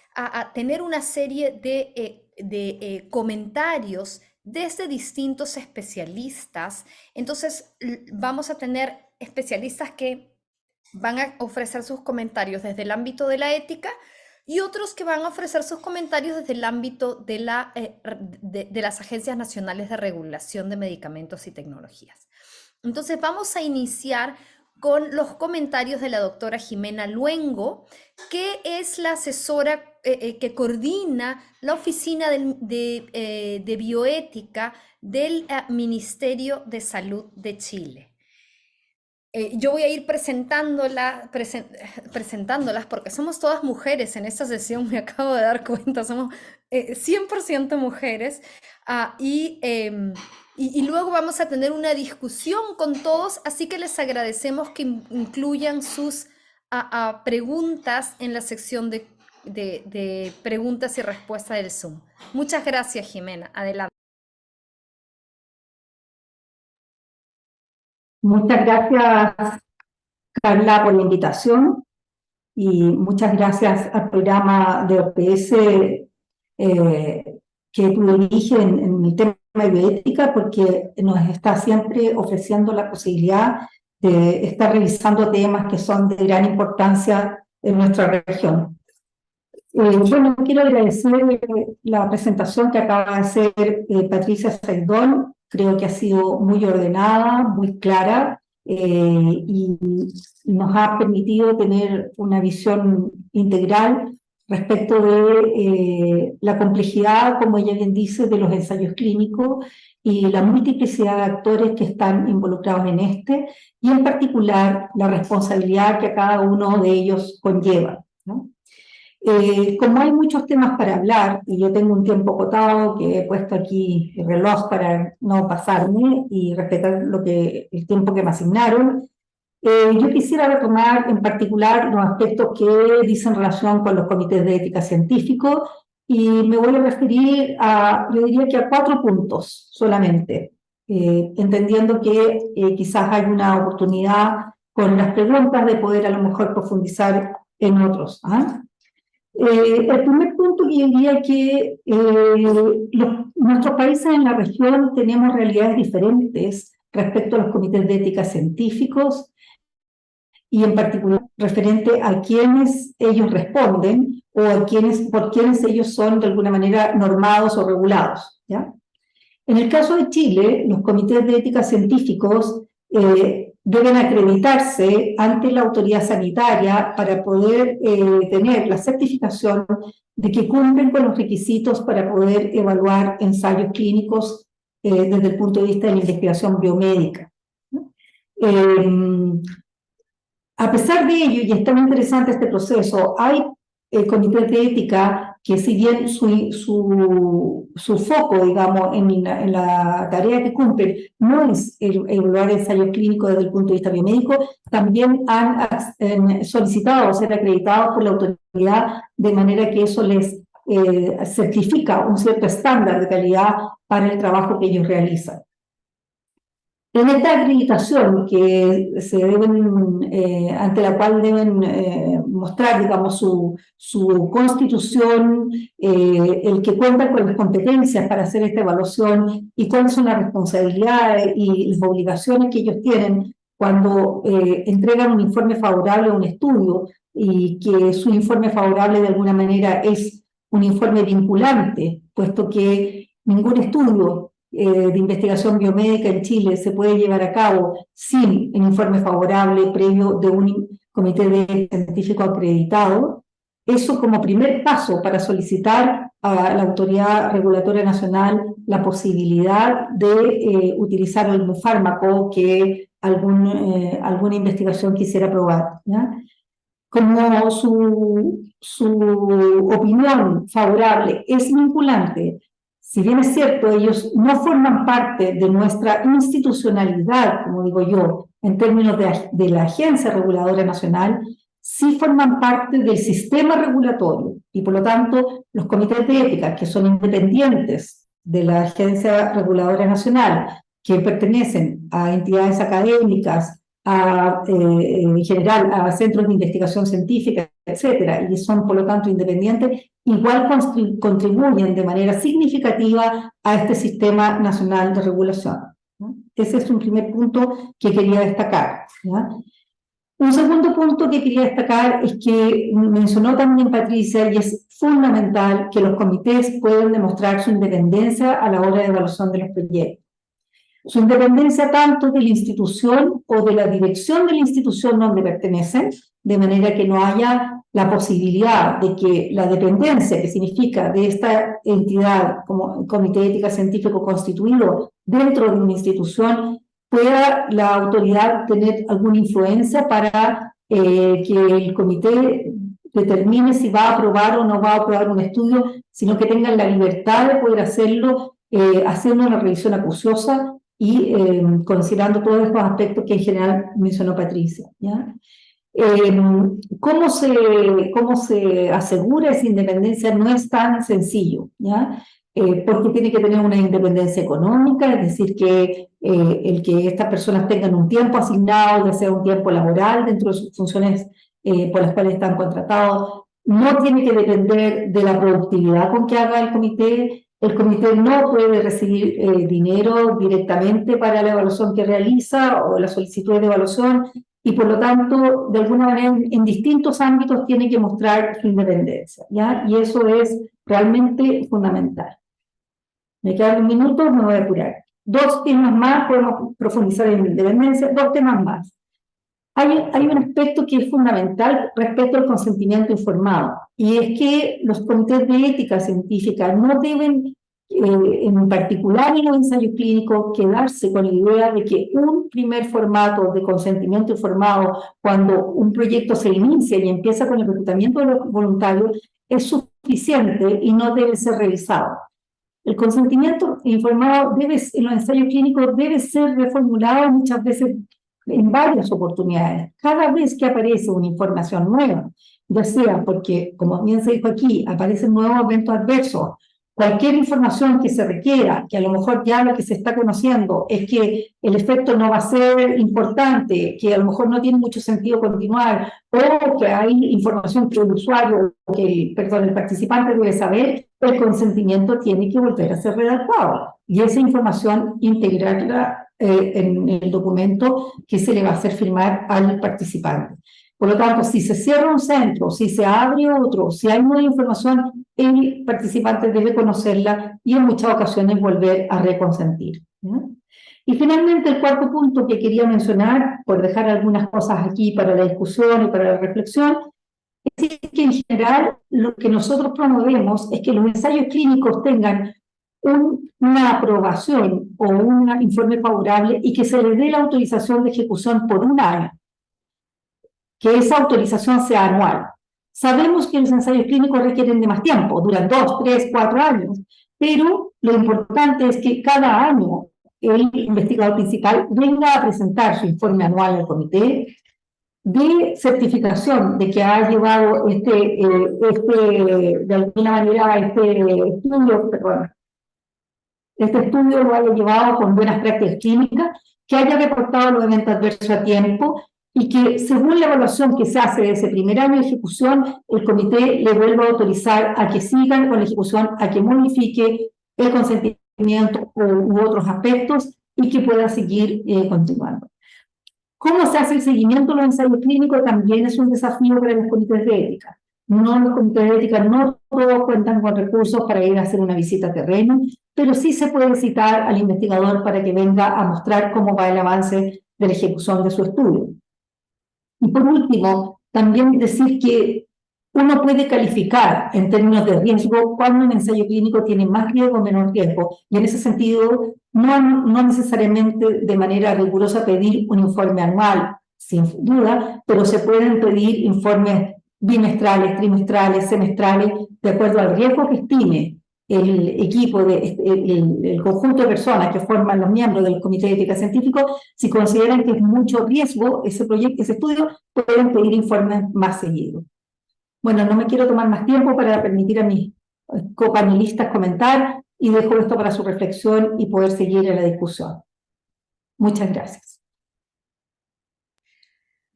tener una serie de comentarios desde distintos especialistas. Entonces, vamos a tener especialistas que van a ofrecer sus comentarios desde el ámbito de la ética y otros que van a ofrecer sus comentarios desde el ámbito de las agencias nacionales de regulación de medicamentos y tecnologías. Entonces, vamos a iniciar con los comentarios de la doctora Jimena Luengo, que es la asesora que coordina la Oficina de Bioética del Ministerio de Salud de Chile. Yo voy a ir presentándolas porque somos todas mujeres en esta sesión, me acabo de dar cuenta, somos 100% mujeres, y luego vamos a tener una discusión con todos, así que les agradecemos que incluyan sus preguntas en la sección de preguntas y respuestas del Zoom. Muchas gracias, Jimena. Adelante. Muchas gracias, Carla, por la invitación y muchas gracias al programa de OPS que tú diriges en el tema de bioética, porque nos está siempre ofreciendo la posibilidad de estar revisando temas que son de gran importancia en nuestra región. Bueno, quiero agradecer la presentación que acaba de hacer Patricia Saidón. Creo que ha sido muy ordenada, muy clara, y nos ha permitido tener una visión integral respecto de la complejidad, como ella bien dice, de los ensayos clínicos y la multiplicidad de actores que están involucrados en este, y en particular la responsabilidad que a cada uno de ellos conlleva, ¿no? Como hay muchos temas para hablar, y yo tengo un tiempo acotado que he puesto aquí el reloj para no pasarme y respetar el tiempo que me asignaron, yo quisiera retomar en particular los aspectos que dicen relación con los comités de ética científicos, y me voy a referir yo diría que a 4 puntos solamente, entendiendo que quizás hay una oportunidad con las preguntas de poder a lo mejor profundizar en otros. El primer punto que yo diría que nuestros países en la región tenemos realidades diferentes respecto a los comités de ética científicos y en particular referente a quienes ellos responden o por quienes ellos son de alguna manera normados o regulados, ¿ya? En el caso de Chile, los comités de ética científicos deben acreditarse ante la autoridad sanitaria para poder tener la certificación de que cumplen con los requisitos para poder evaluar ensayos clínicos desde el punto de vista de la investigación biomédica, ¿no? A pesar de ello, y es tan interesante este proceso, hay comités de ética que, si bien su foco, digamos, en la tarea que cumplen no es evaluar ensayos clínicos desde el punto de vista biomédico, también han solicitado ser acreditados por la autoridad, de manera que eso les certifica un cierto estándar de calidad para el trabajo que ellos realizan. En esta acreditación que se deben, ante la cual deben mostrar, digamos, su constitución, el que cuentan con las competencias para hacer esta evaluación y cuáles son las responsabilidades y las obligaciones que ellos tienen cuando entregan un informe favorable a un estudio y que su informe favorable de alguna manera es un informe vinculante, puesto que ningún estudio de investigación biomédica en Chile se puede llevar a cabo sin un informe favorable previo de un comité de científico acreditado. Eso como primer paso para solicitar a la Autoridad Regulatoria Nacional la posibilidad de utilizar algún fármaco que alguna investigación quisiera probar, ¿ya? Como su opinión favorable es vinculante, si bien es cierto, ellos no forman parte de nuestra institucionalidad, como digo yo, en términos de la Agencia Reguladora Nacional, sí forman parte del sistema regulatorio y por lo tanto los comités de ética, que son independientes de la Agencia Reguladora Nacional, que pertenecen a entidades académicas, en general a centros de investigación científica, etcétera, y son por lo tanto independientes, igual contribuyen de manera significativa a este sistema nacional de regulación, ¿no? Ese es un primer punto que quería destacar, ¿ya? Un segundo punto que quería destacar es que mencionó también Patricia, y es fundamental que los comités puedan demostrar su independencia a la hora de evaluación de los proyectos. Su independencia tanto de la institución o de la dirección de la institución donde pertenecen, de manera que no haya la posibilidad de que la dependencia, que significa de esta entidad como comité ética científico constituido dentro de una institución, pueda la autoridad tener alguna influencia para que el comité determine si va a aprobar o no va a aprobar un estudio, sino que tengan la libertad de poder hacerlo haciendo una revisión acuciosa y considerando todos estos aspectos que en general mencionó Patricia, ¿ya? ¿Cómo se asegura esa independencia? No es tan sencillo, ¿ya? Porque tiene que tener una independencia económica, es decir, que el que estas personas tengan un tiempo asignado, ya sea un tiempo laboral dentro de sus funciones por las cuales están contratados, no tiene que depender de la productividad con que haga el comité. El comité no puede recibir dinero directamente para la evaluación que realiza o la solicitud de evaluación y por lo tanto, de alguna manera, en distintos ámbitos tiene que mostrar su independencia, ¿ya? Y eso es realmente fundamental. Me quedan un minuto, me voy a apurar. Dos temas más, podemos profundizar en la independencia, dos temas más. Hay un aspecto que es fundamental respecto al consentimiento informado, y es que los comités de ética científica no deben, en particular en los ensayos clínicos, quedarse con la idea de que un primer formato de consentimiento informado, cuando un proyecto se inicia y empieza con el reclutamiento de los voluntarios, es suficiente y no debe ser revisado. El consentimiento informado en los ensayos clínicos debe ser reformulado muchas veces en varias oportunidades. Cada vez que aparece una información nueva, ya sea porque, como bien se dijo aquí, aparecen nuevos eventos adversos, cualquier información que se requiera, que a lo mejor ya lo que se está conociendo es que el efecto no va a ser importante, que a lo mejor no tiene mucho sentido continuar, o que hay información que el usuario, el participante debe saber, el consentimiento tiene que volver a ser redactado. Y esa información integrarla en el documento que se le va a hacer firmar al participante. Por lo tanto, si se cierra un centro, si se abre otro, si hay nueva información, el participante debe conocerla y en muchas ocasiones volver a reconsentir, ¿ya? Y finalmente, el cuarto punto que quería mencionar, por dejar algunas cosas aquí para la discusión y para la reflexión, es que en general lo que nosotros promovemos es que los ensayos clínicos tengan una aprobación o un informe favorable y que se les dé la autorización de ejecución por un año, que esa autorización sea anual. Sabemos que los ensayos clínicos requieren de más tiempo, duran 2, 3, 4 años, pero lo importante es que cada año el investigador principal venga a presentar su informe anual al comité de certificación de que ha llevado de alguna manera este estudio lo haya llevado con buenas prácticas clínicas que haya reportado los eventos adversos a tiempo y que según la evaluación que se hace de ese primer año de ejecución, el comité le vuelva a autorizar a que sigan con la ejecución, a que modifique el consentimiento u otros aspectos y que pueda seguir continuando. ¿Cómo se hace el seguimiento de los ensayos clínicos? También es un desafío para los comités de ética. No, los comités de ética no todos cuentan con recursos para ir a hacer una visita a terreno, pero sí se puede citar al investigador para que venga a mostrar cómo va el avance de la ejecución de su estudio. Y por último, también decir que uno puede calificar en términos de riesgo cuando un ensayo clínico tiene más riesgo o menos riesgo. Y en ese sentido, no necesariamente de manera rigurosa pedir un informe anual, sin duda, pero se pueden pedir informes bimestrales, trimestrales, semestrales, de acuerdo al riesgo que estime el equipo, el conjunto de personas que forman los miembros del Comité de Ética Científico. Si consideran que es mucho riesgo ese estudio, pueden pedir informes más seguidos. Bueno, no me quiero tomar más tiempo para permitir a mis copanelistas comentar y dejo esto para su reflexión y poder seguir en la discusión. Muchas gracias.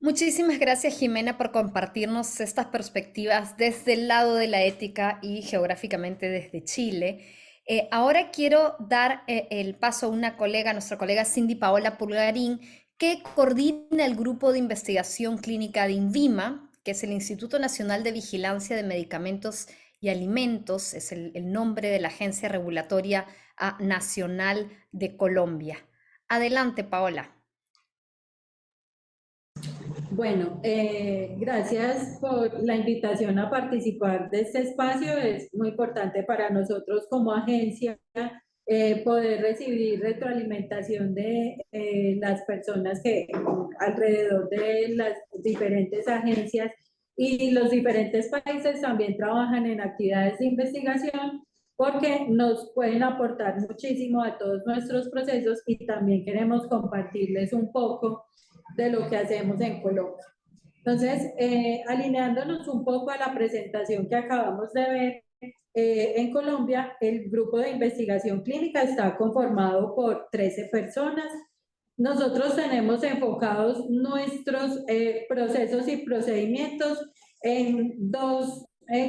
Muchísimas gracias, Jimena, por compartirnos estas perspectivas desde el lado de la ética y geográficamente desde Chile. Ahora quiero dar el paso a una colega, nuestra colega Cindy Paola Pulgarín, que coordina el grupo de investigación clínica de INVIMA, que es el Instituto Nacional de Vigilancia de Medicamentos y Alimentos, es el nombre de la Agencia Regulatoria Nacional de Colombia. Adelante, Paola. Bueno, gracias por la invitación a participar de este espacio. Es muy importante para nosotros como agencia poder recibir retroalimentación de las personas que alrededor de las diferentes agencias y los diferentes países también trabajan en actividades de investigación, porque nos pueden aportar muchísimo a todos nuestros procesos y también queremos compartirles un poco de lo que hacemos en Colombia. Entonces, alineándonos un poco a la presentación que acabamos de ver, en Colombia el grupo de investigación clínica está conformado por 13 personas. Nosotros tenemos enfocados nuestros procesos y procedimientos en dos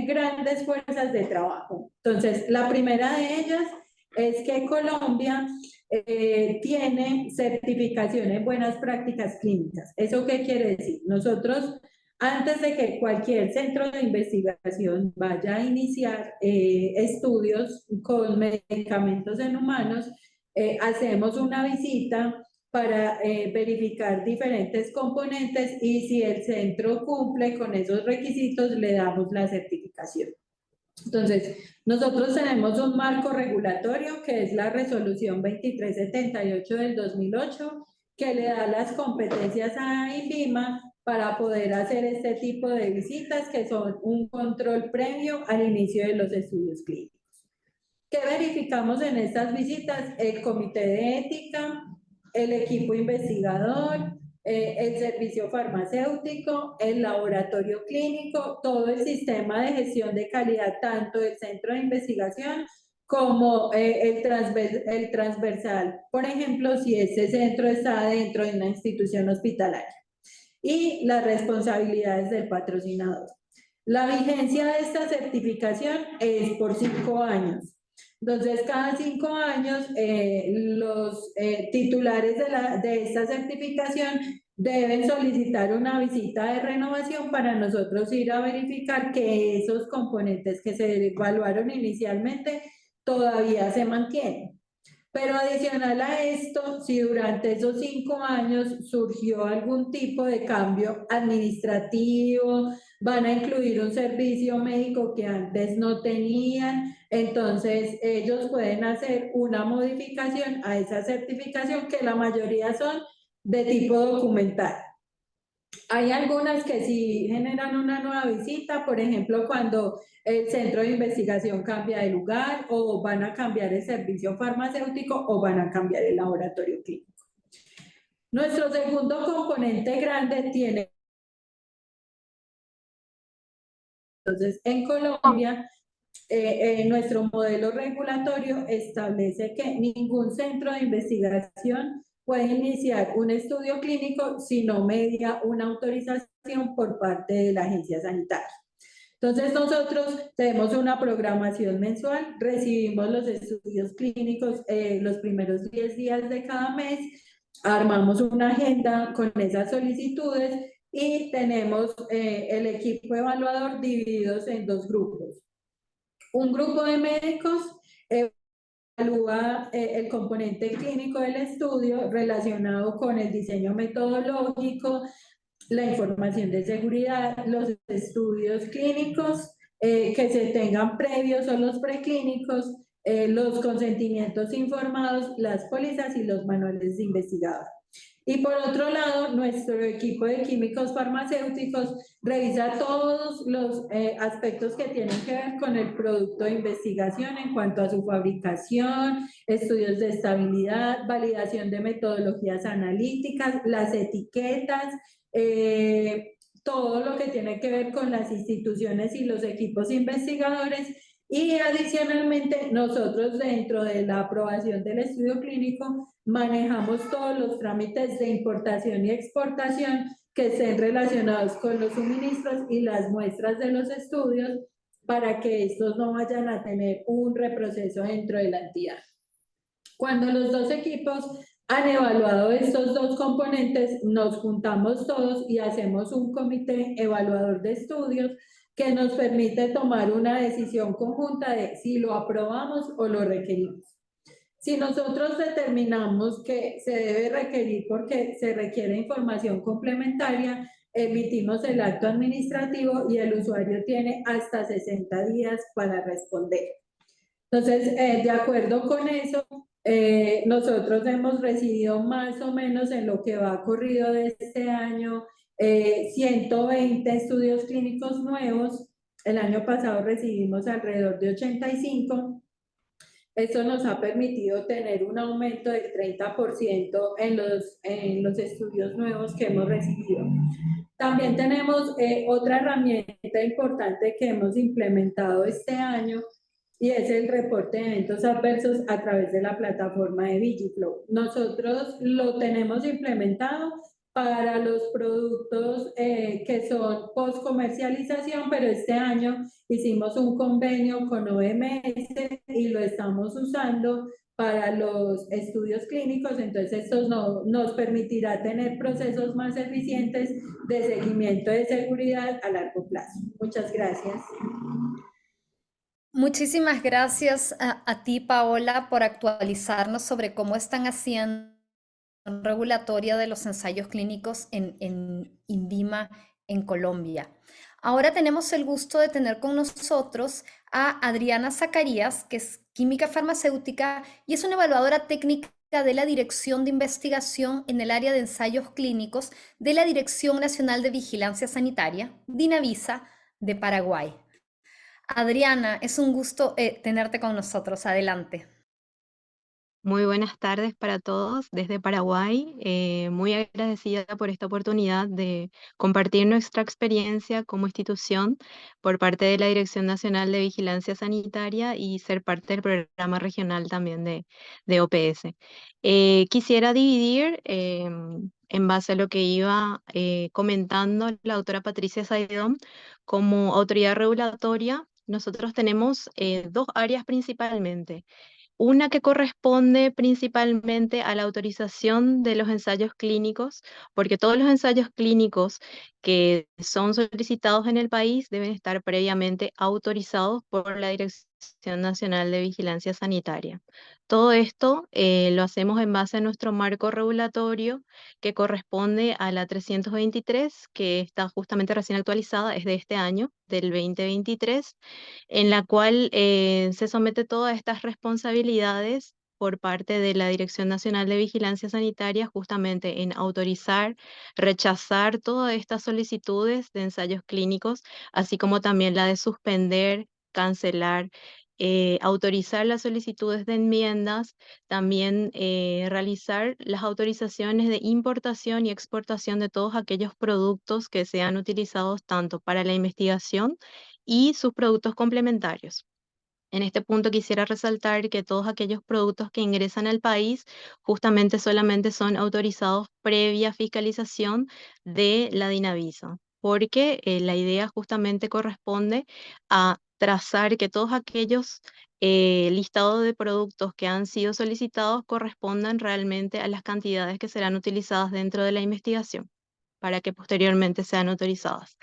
grandes fuerzas de trabajo. Entonces, la primera de ellas es que Colombia tiene certificación en buenas prácticas clínicas. ¿Eso qué quiere decir? Nosotros, antes de que cualquier centro de investigación vaya a iniciar estudios con medicamentos en humanos, hacemos una visita para verificar diferentes componentes y si el centro cumple con esos requisitos, le damos la certificación. Entonces, nosotros tenemos un marco regulatorio que es la resolución 2378 del 2008, que le da las competencias a INVIMA para poder hacer este tipo de visitas, que son un control previo al inicio de los estudios clínicos. ¿Qué verificamos en estas visitas? El comité de ética, el equipo investigador, el servicio farmacéutico, el laboratorio clínico, todo el sistema de gestión de calidad, tanto del centro de investigación como el transversal, por ejemplo, si ese centro está dentro de una institución hospitalaria, y las responsabilidades del patrocinador. La vigencia de esta certificación es por 5 años. Entonces, cada 5 años, los titulares de esta certificación deben solicitar una visita de renovación para nosotros ir a verificar que esos componentes que se evaluaron inicialmente todavía se mantienen. Pero adicional a esto, si durante esos 5 años surgió algún tipo de cambio administrativo, van a incluir un servicio médico que antes no tenían, entonces ellos pueden hacer una modificación a esa certificación, que la mayoría son de tipo documental. Hay algunas que sí generan una nueva visita, por ejemplo, cuando el centro de investigación cambia de lugar, o van a cambiar el servicio farmacéutico, o van a cambiar el laboratorio clínico. Nuestro segundo componente grande tiene... Entonces, en Colombia, nuestro modelo regulatorio establece que ningún centro de investigación puede iniciar un estudio clínico si no media una autorización por parte de la agencia sanitaria. Entonces nosotros tenemos una programación mensual, recibimos los estudios clínicos los primeros 10 días de cada mes, armamos una agenda con esas solicitudes y tenemos el equipo evaluador divididos en dos grupos. Un grupo de médicos evalúa el componente clínico del estudio relacionado con el diseño metodológico, la información de seguridad, los estudios clínicos que se tengan previos o los preclínicos, los consentimientos informados, las pólizas y los manuales de investigador. Y por otro lado, nuestro equipo de químicos farmacéuticos revisa todos los aspectos que tienen que ver con el producto de investigación en cuanto a su fabricación, estudios de estabilidad, validación de metodologías analíticas, las etiquetas, todo lo que tiene que ver con las instituciones y los equipos investigadores. Y adicionalmente, nosotros dentro de la aprobación del estudio clínico manejamos todos los trámites de importación y exportación que estén relacionados con los suministros y las muestras de los estudios para que estos no vayan a tener un reproceso dentro de la entidad. Cuando los dos equipos han evaluado estos dos componentes, nos juntamos todos y hacemos un comité evaluador de estudios que nos permite tomar una decisión conjunta de si lo aprobamos o lo requerimos. Si nosotros determinamos que se debe requerir porque se requiere información complementaria, emitimos el acto administrativo y el usuario tiene hasta 60 días para responder. Entonces, de acuerdo con eso, nosotros hemos recibido más o menos en lo que va corrido de este año 120 estudios clínicos nuevos. El año pasado recibimos alrededor de 85. Esto nos ha permitido tener un aumento del 30% en los estudios nuevos que hemos recibido. También tenemos otra herramienta importante que hemos implementado este año y es el reporte de eventos adversos a través de la plataforma de Vigiflow. Nosotros lo tenemos implementado para los productos que son post comercialización, pero este año hicimos un convenio con OMS y lo estamos usando para los estudios clínicos, entonces esto nos permitirá tener procesos más eficientes de seguimiento de seguridad a largo plazo. Muchas gracias. Muchísimas gracias a ti, Paola, por actualizarnos sobre cómo están haciendo la regulatoria de los ensayos clínicos en INVIMA en Colombia. Ahora tenemos el gusto de tener con nosotros a Adriana Zacarías, que es química farmacéutica y es una evaluadora técnica de la Dirección de Investigación en el área de ensayos clínicos de la Dirección Nacional de Vigilancia Sanitaria, DINAVISA, de Paraguay. Adriana, es un gusto tenerte con nosotros. Adelante. Muy buenas tardes para todos desde Paraguay. Muy agradecida por esta oportunidad de compartir nuestra experiencia como institución por parte de la Dirección Nacional de Vigilancia Sanitaria y ser parte del programa regional también de OPS. Quisiera dividir en base a lo que iba comentando la doctora Patricia Saidón como autoridad regulatoria. Nosotros tenemos dos áreas principalmente. Una que corresponde principalmente a la autorización de los ensayos clínicos, porque todos los ensayos clínicos que son solicitados en el país deben estar previamente autorizados por la Dirección Nacional de Vigilancia Sanitaria. Todo esto lo hacemos en base a nuestro marco regulatorio que corresponde a la 323, que está justamente recién actualizada, es de este año, del 2023, en la cual se somete todas estas responsabilidades por parte de la Dirección Nacional de Vigilancia Sanitaria, justamente en autorizar, rechazar todas estas solicitudes de ensayos clínicos, así como también la de suspender, cancelar, autorizar las solicitudes de enmiendas, también realizar las autorizaciones de importación y exportación de todos aquellos productos que sean utilizados tanto para la investigación y sus productos complementarios. En este punto quisiera resaltar que todos aquellos productos que ingresan al país justamente solamente son autorizados previa fiscalización de la Dinavisa, porque la idea justamente corresponde a trazar que todos aquellos listados de productos que han sido solicitados correspondan realmente a las cantidades que serán utilizadas dentro de la investigación para que posteriormente sean autorizadas,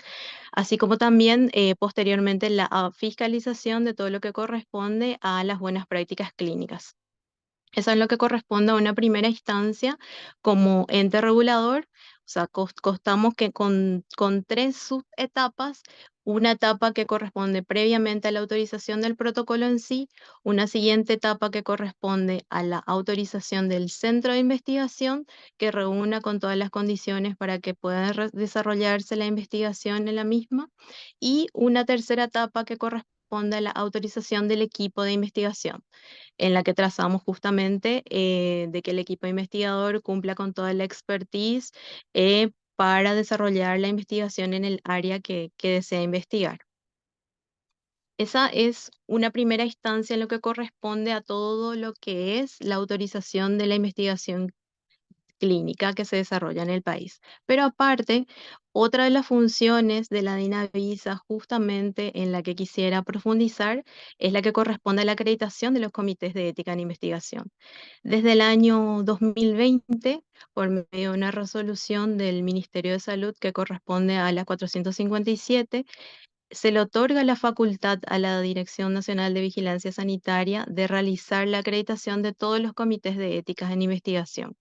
así como también posteriormente la fiscalización de todo lo que corresponde a las buenas prácticas clínicas. Eso es lo que corresponde a una primera instancia como ente regulador. O sea, constamos que con tres subetapas: una etapa que corresponde previamente a la autorización del protocolo en sí, una siguiente etapa que corresponde a la autorización del centro de investigación, que reúna con todas las condiciones para que pueda desarrollarse la investigación en la misma, y una tercera etapa que corresponde a la autorización del equipo de investigación, en la que trazamos justamente de que el equipo investigador cumpla con toda la expertise para desarrollar la investigación en el área que desea investigar. Esa es una primera instancia en lo que corresponde a todo lo que es la autorización de la investigación clínica que se desarrolla en el país. Pero aparte, otra de las funciones de la DINAVISA, justamente en la que quisiera profundizar, es la que corresponde a la acreditación de los comités de ética en investigación. Desde el año 2020, por medio de una resolución del Ministerio de Salud que corresponde a la 457, se le otorga la facultad a la Dirección Nacional de Vigilancia Sanitaria de realizar la acreditación de todos los comités de ética en investigación,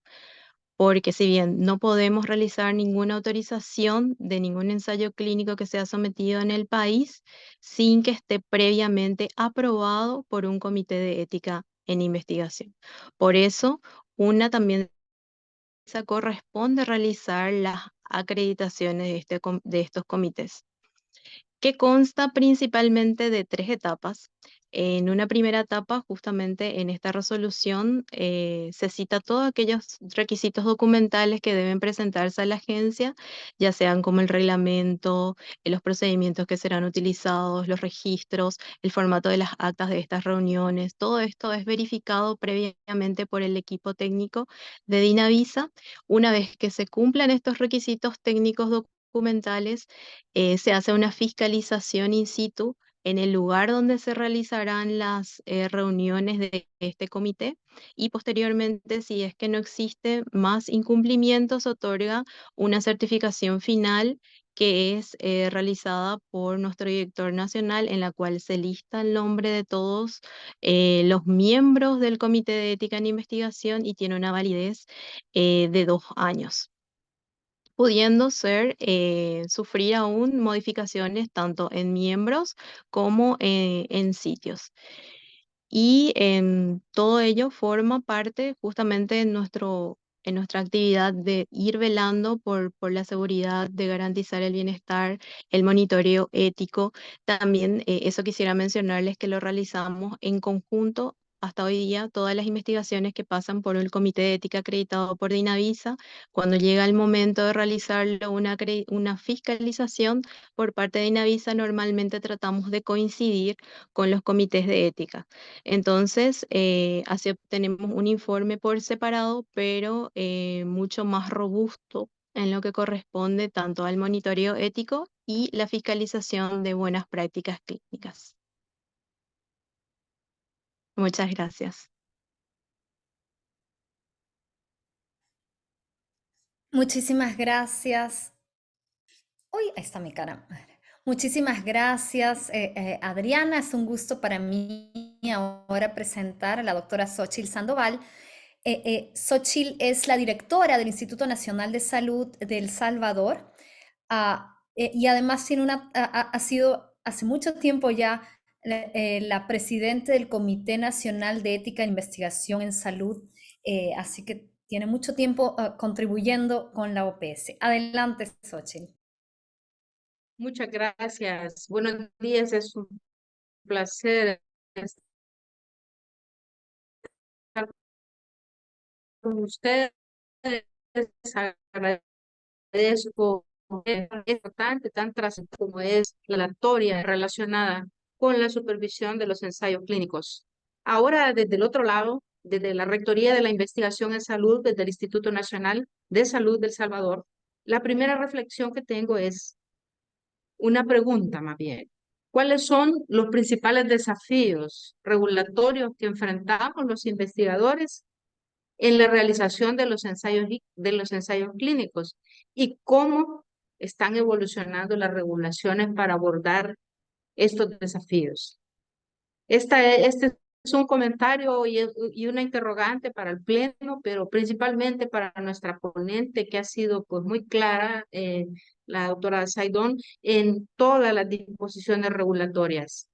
porque si bien no podemos realizar ninguna autorización de ningún ensayo clínico que sea sometido en el país sin que esté previamente aprobado por un comité de ética en investigación. Por eso, una también se corresponde realizar las acreditaciones de estos comités, que consta principalmente de tres etapas. En una primera etapa, justamente en esta resolución, se cita todos aquellos requisitos documentales que deben presentarse a la agencia, ya sean como el reglamento, los procedimientos que serán utilizados, los registros, el formato de las actas de estas reuniones. Todo esto es verificado previamente por el equipo técnico de DINAVISA. Una vez que se cumplan estos requisitos técnicos documentales, se hace una fiscalización in situ en el lugar donde se realizarán las reuniones de este comité, y posteriormente, si es que no existe más incumplimientos, se otorga una certificación final que es realizada por nuestro director nacional, en la cual se lista el nombre de todos los miembros del Comité de Ética en Investigación, y tiene una validez de 2 años, pudiendo sufrir aún modificaciones tanto en miembros como en sitios. Y todo ello forma parte justamente en nuestra actividad de ir velando por la seguridad, de garantizar el bienestar, el monitoreo ético. También eso quisiera mencionarles que lo realizamos en conjunto. Hasta hoy día, todas las investigaciones que pasan por el Comité de Ética acreditado por DINAVISA, cuando llega el momento de realizarlo una fiscalización por parte de DINAVISA, normalmente tratamos de coincidir con los comités de ética. Entonces, así obtenemos un informe por separado, pero mucho más robusto en lo que corresponde tanto al monitoreo ético y la fiscalización de buenas prácticas clínicas. Muchas gracias. Muchísimas gracias. Uy, ahí está mi cara. Muchísimas gracias, Adriana. Es un gusto para mí ahora presentar a la doctora Xochitl Sandoval. Xochitl es la directora del Instituto Nacional de Salud de El Salvador, y además ha sido hace mucho tiempo ya la presidenta del Comité Nacional de Ética e Investigación en Salud, así que tiene mucho tiempo contribuyendo con la OPS. Adelante, Xochitl. Muchas gracias. Buenos días, es un placer estar con ustedes. Agradezco es importante, tan trascendente como es la oratoria relacionada con la supervisión de los ensayos clínicos. Ahora, desde el otro lado, desde la Rectoría de la Investigación en Salud, desde el Instituto Nacional de Salud de El Salvador, la primera reflexión que tengo es una pregunta más bien. ¿Cuáles son los principales desafíos regulatorios que enfrentamos los investigadores en la realización de los ensayos clínicos? ¿Y cómo están evolucionando las regulaciones para abordar estos desafíos? Este es un comentario y una interrogante para el Pleno, pero principalmente para nuestra ponente, que ha sido pues muy clara, la doctora Saidón, en todas las disposiciones regulatorias.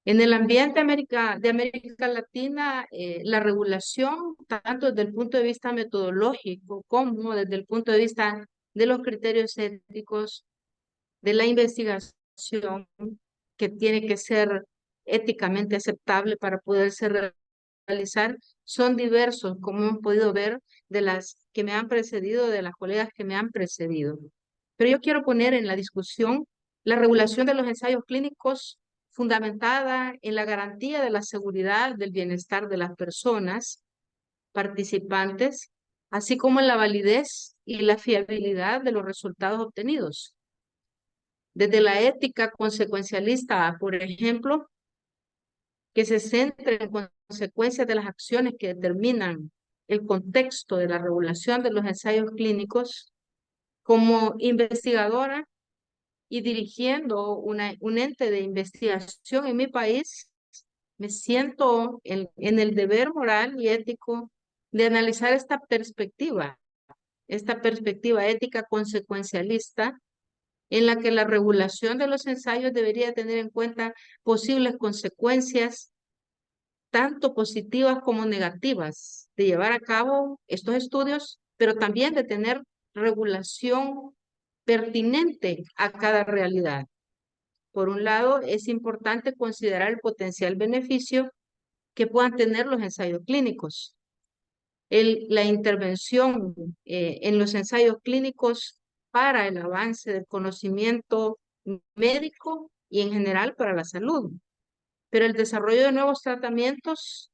En el ambiente de América Latina, la regulación, tanto desde el punto de vista metodológico como desde el punto de vista de los criterios éticos, de la investigación, que tiene que ser éticamente aceptable para poderse realizar, son diversos, como hemos podido ver de las que me han precedido, de las colegas que me han precedido. Pero yo quiero poner en la discusión la regulación de los ensayos clínicos fundamentada en la garantía de la seguridad del bienestar de las personas participantes, así como en la validez y la fiabilidad de los resultados obtenidos. Desde la ética consecuencialista, por ejemplo, que se centra en consecuencias de las acciones que determinan el contexto de la regulación de los ensayos clínicos, como investigadora y dirigiendo un ente de investigación en mi país, me siento en el deber moral y ético de analizar esta perspectiva ética consecuencialista, en la que la regulación de los ensayos debería tener en cuenta posibles consecuencias, tanto positivas como negativas, de llevar a cabo estos estudios, pero también de tener regulación pertinente a cada realidad. Por un lado, es importante considerar el potencial beneficio que puedan tener los ensayos clínicos. La intervención en los ensayos clínicos para el avance del conocimiento médico y en general para la salud. Pero el desarrollo de nuevos tratamientos,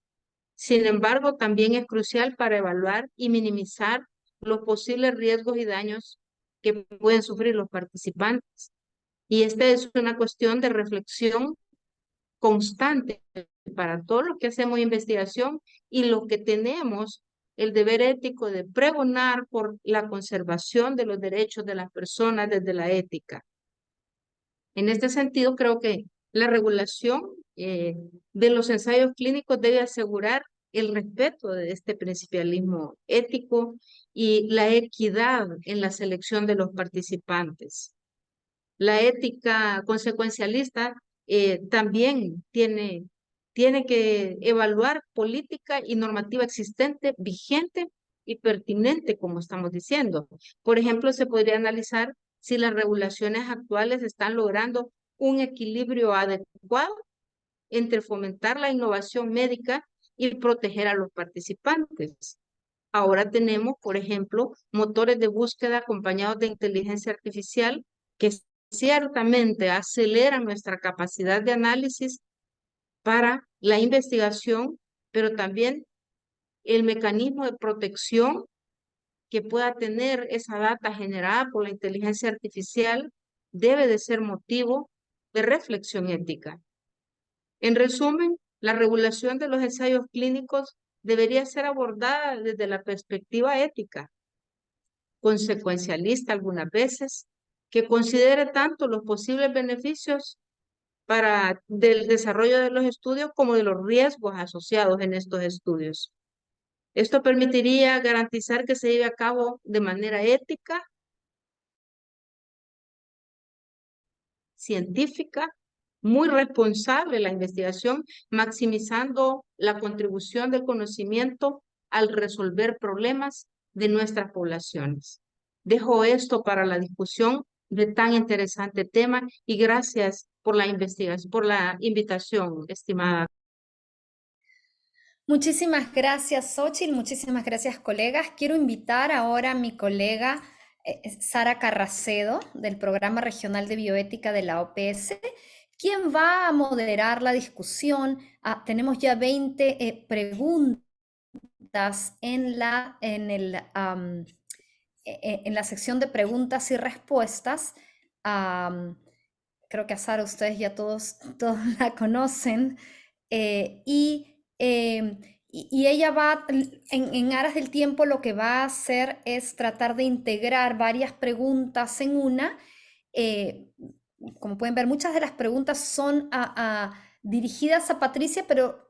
sin embargo, también es crucial para evaluar y minimizar los posibles riesgos y daños que pueden sufrir los participantes. Y esta es una cuestión de reflexión constante para todo lo que hacemos investigación y lo que tenemos el deber ético de pregonar por la conservación de los derechos de las personas desde la ética. En este sentido, creo que la regulación de los ensayos clínicos debe asegurar el respeto de este principialismo ético y la equidad en la selección de los participantes. La ética consecuencialista también tiene que evaluar política y normativa existente, vigente y pertinente, como estamos diciendo. Por ejemplo, se podría analizar si las regulaciones actuales están logrando un equilibrio adecuado entre fomentar la innovación médica y proteger a los participantes. Ahora tenemos, por ejemplo, motores de búsqueda acompañados de inteligencia artificial que ciertamente aceleran nuestra capacidad de análisis para la investigación, pero también el mecanismo de protección que pueda tener esa data generada por la inteligencia artificial debe de ser motivo de reflexión ética. En resumen, la regulación de los ensayos clínicos debería ser abordada desde la perspectiva ética, consecuencialista algunas veces, que considere tanto los posibles beneficios del desarrollo de los estudios como de los riesgos asociados en estos estudios. Esto permitiría garantizar que se lleve a cabo de manera ética, científica, muy responsable la investigación, maximizando la contribución del conocimiento al resolver problemas de nuestras poblaciones. Dejo esto para la discusión de tan interesante tema y gracias por la investigación, por la invitación, estimada. Muchísimas gracias, Xochitl. Muchísimas gracias, colegas. Quiero invitar ahora a mi colega Sara Carracedo, del Programa Regional de Bioética de la OPS, ¿Quién va a moderar la discusión? Tenemos ya 20 preguntas en la sección de preguntas y respuestas. Creo que a Sara ustedes ya todos la conocen. Y ella va, en aras del tiempo, lo que va a hacer es tratar de integrar varias preguntas en una. Como pueden ver, muchas de las preguntas son dirigidas a Patricia, pero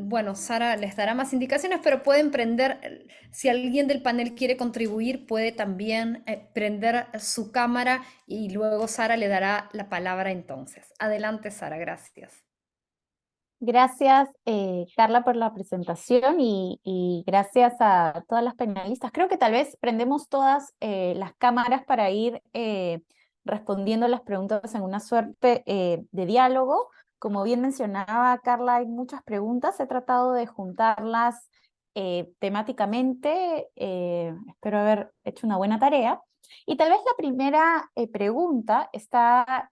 bueno, Sara les dará más indicaciones, pero pueden prender, si alguien del panel quiere contribuir, puede también prender su cámara y luego Sara le dará la palabra entonces. Adelante, Sara, gracias. Gracias, Carla, por la presentación y gracias a todas las panelistas. Creo que tal vez prendemos todas las cámaras para ir respondiendo las preguntas en una suerte de diálogo. Como bien mencionaba Carla, hay muchas preguntas. He tratado de juntarlas temáticamente. Espero haber hecho una buena tarea. Y tal vez la primera pregunta está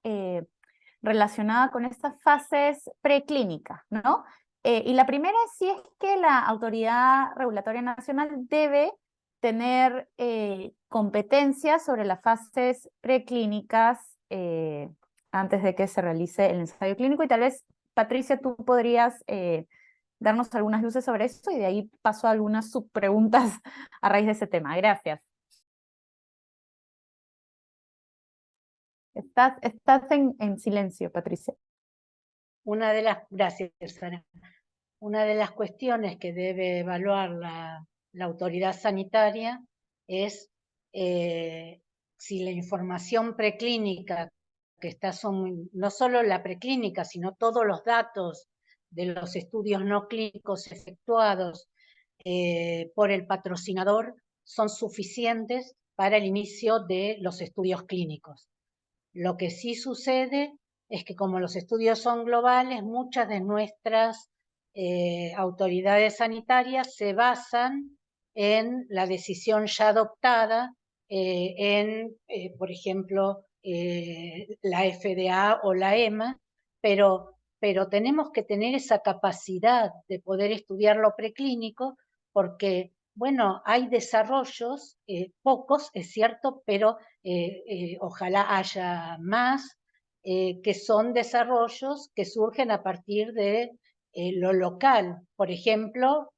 relacionada con estas fases preclínicas, ¿no? Y la primera es si es que la Autoridad Regulatoria Nacional debe tener competencias sobre las fases preclínicas antes de que se realice el ensayo clínico. Y tal vez, Patricia, tú podrías darnos algunas luces sobre esto y de ahí paso a algunas subpreguntas a raíz de ese tema. Gracias. Estás en silencio, Patricia. Gracias, Sara. Una de las cuestiones que debe evaluar la autoridad sanitaria es si la información preclínica que está, no solo la preclínica, sino todos los datos de los estudios no clínicos efectuados por el patrocinador son suficientes para el inicio de los estudios clínicos. Lo que sí sucede es que como los estudios son globales, muchas de nuestras autoridades sanitarias se basan en la decisión ya adoptada por ejemplo, la FDA o la EMA, pero tenemos que tener esa capacidad de poder estudiar lo preclínico porque, bueno, hay desarrollos, pocos, es cierto, pero ojalá haya más, que son desarrollos que surgen a partir de lo local. Por ejemplo,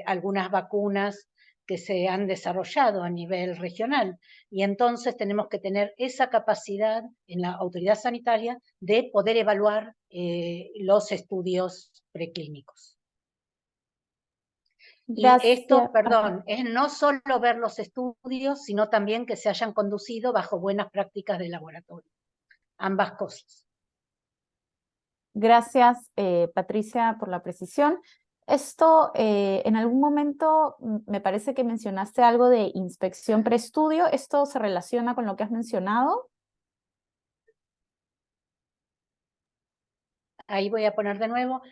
algunas vacunas que se han desarrollado a nivel regional. Y entonces tenemos que tener esa capacidad en la autoridad sanitaria de poder evaluar los estudios preclínicos. Gracias. Y esto, perdón, es no solo ver los estudios, sino también que se hayan conducido bajo buenas prácticas de laboratorio. Ambas cosas. Gracias, Patricia, por la precisión. Esto, en algún momento me parece que mencionaste algo de inspección preestudio. ¿Esto se relaciona con lo que has mencionado? Ahí voy a poner de nuevo.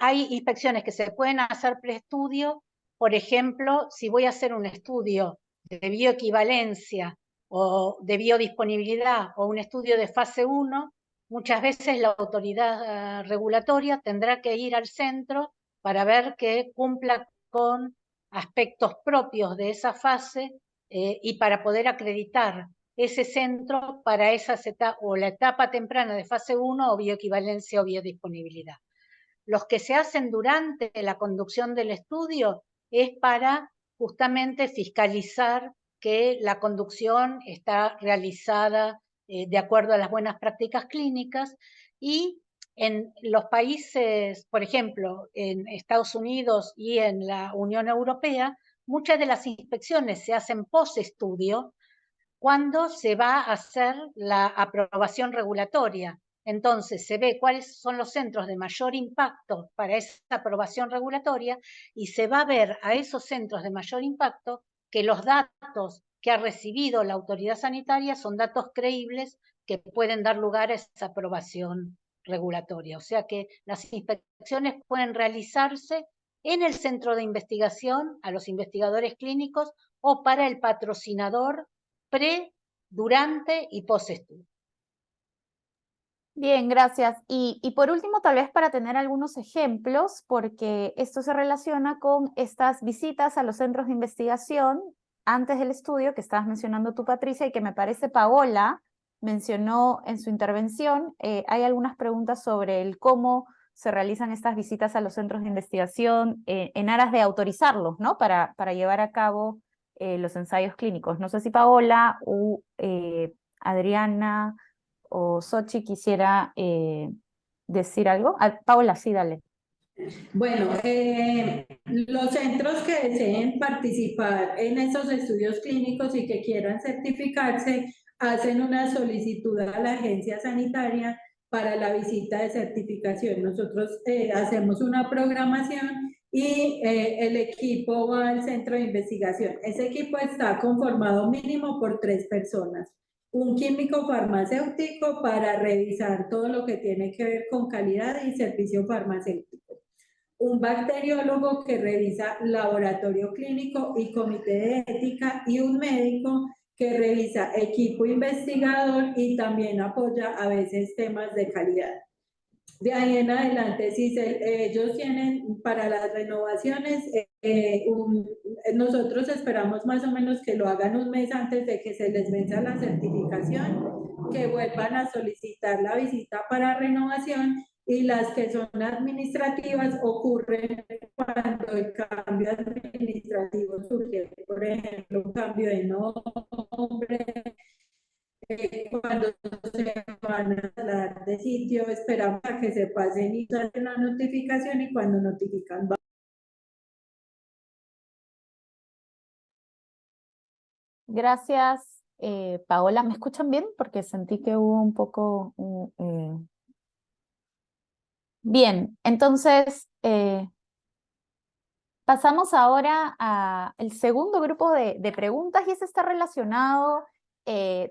Hay inspecciones que se pueden hacer preestudio. Por ejemplo, si voy a hacer un estudio de bioequivalencia o de biodisponibilidad o un estudio de fase 1, muchas veces la autoridad regulatoria tendrá que ir al centro para ver que cumpla con aspectos propios de esa fase y para poder acreditar ese centro para o la etapa temprana de fase 1 o bioequivalencia o biodisponibilidad. Los que se hacen durante la conducción del estudio es para justamente fiscalizar que la conducción está realizada de acuerdo a las buenas prácticas clínicas y en los países, por ejemplo, en Estados Unidos y en la Unión Europea, muchas de las inspecciones se hacen post-estudio cuando se va a hacer la aprobación regulatoria. Entonces se ve cuáles son los centros de mayor impacto para esa aprobación regulatoria y se va a ver a esos centros de mayor impacto que los datos que ha recibido la autoridad sanitaria son datos creíbles que pueden dar lugar a esa aprobación regulatoria. O sea que las inspecciones pueden realizarse en el centro de investigación, a los investigadores clínicos o para el patrocinador pre, durante y post-estudio. Bien, gracias. Y por último, tal vez para tener algunos ejemplos, porque esto se relaciona con estas visitas a los centros de investigación antes del estudio que estabas mencionando tú, Patricia, y que me parece Paola mencionó en su intervención. Hay algunas preguntas sobre el cómo se realizan estas visitas a los centros de investigación en aras de autorizarlos, ¿no? Para llevar a cabo los ensayos clínicos. No sé si Paola o Adriana o Sochi quisiera decir algo. Paola, sí, dale. Bueno, los centros que deseen participar en esos estudios clínicos y que quieran certificarse, hacen una solicitud a la agencia sanitaria para la visita de certificación. Nosotros hacemos una programación y el equipo va al centro de investigación. Ese equipo está conformado mínimo por 3 personas. Un químico farmacéutico para revisar todo lo que tiene que ver con calidad y servicio farmacéutico, un bacteriólogo que revisa laboratorio clínico y comité de ética, y un médico que revisa equipo investigador y también apoya a veces temas de calidad. De ahí en adelante, si ellos tienen para las renovaciones, nosotros esperamos más o menos que lo hagan un mes antes de que se les venza la certificación, que vuelvan a solicitar la visita para renovación, y las que son administrativas ocurren cuando el cambio administrativo surge, por ejemplo, un cambio de nombre, cuando se van a trasladar de sitio, esperamos a que se pasen y salen la notificación, y cuando notifican va. Gracias, Paola. ¿Me escuchan bien? Porque sentí que hubo un poco... Bien, entonces pasamos ahora al segundo grupo de preguntas, y ese está relacionado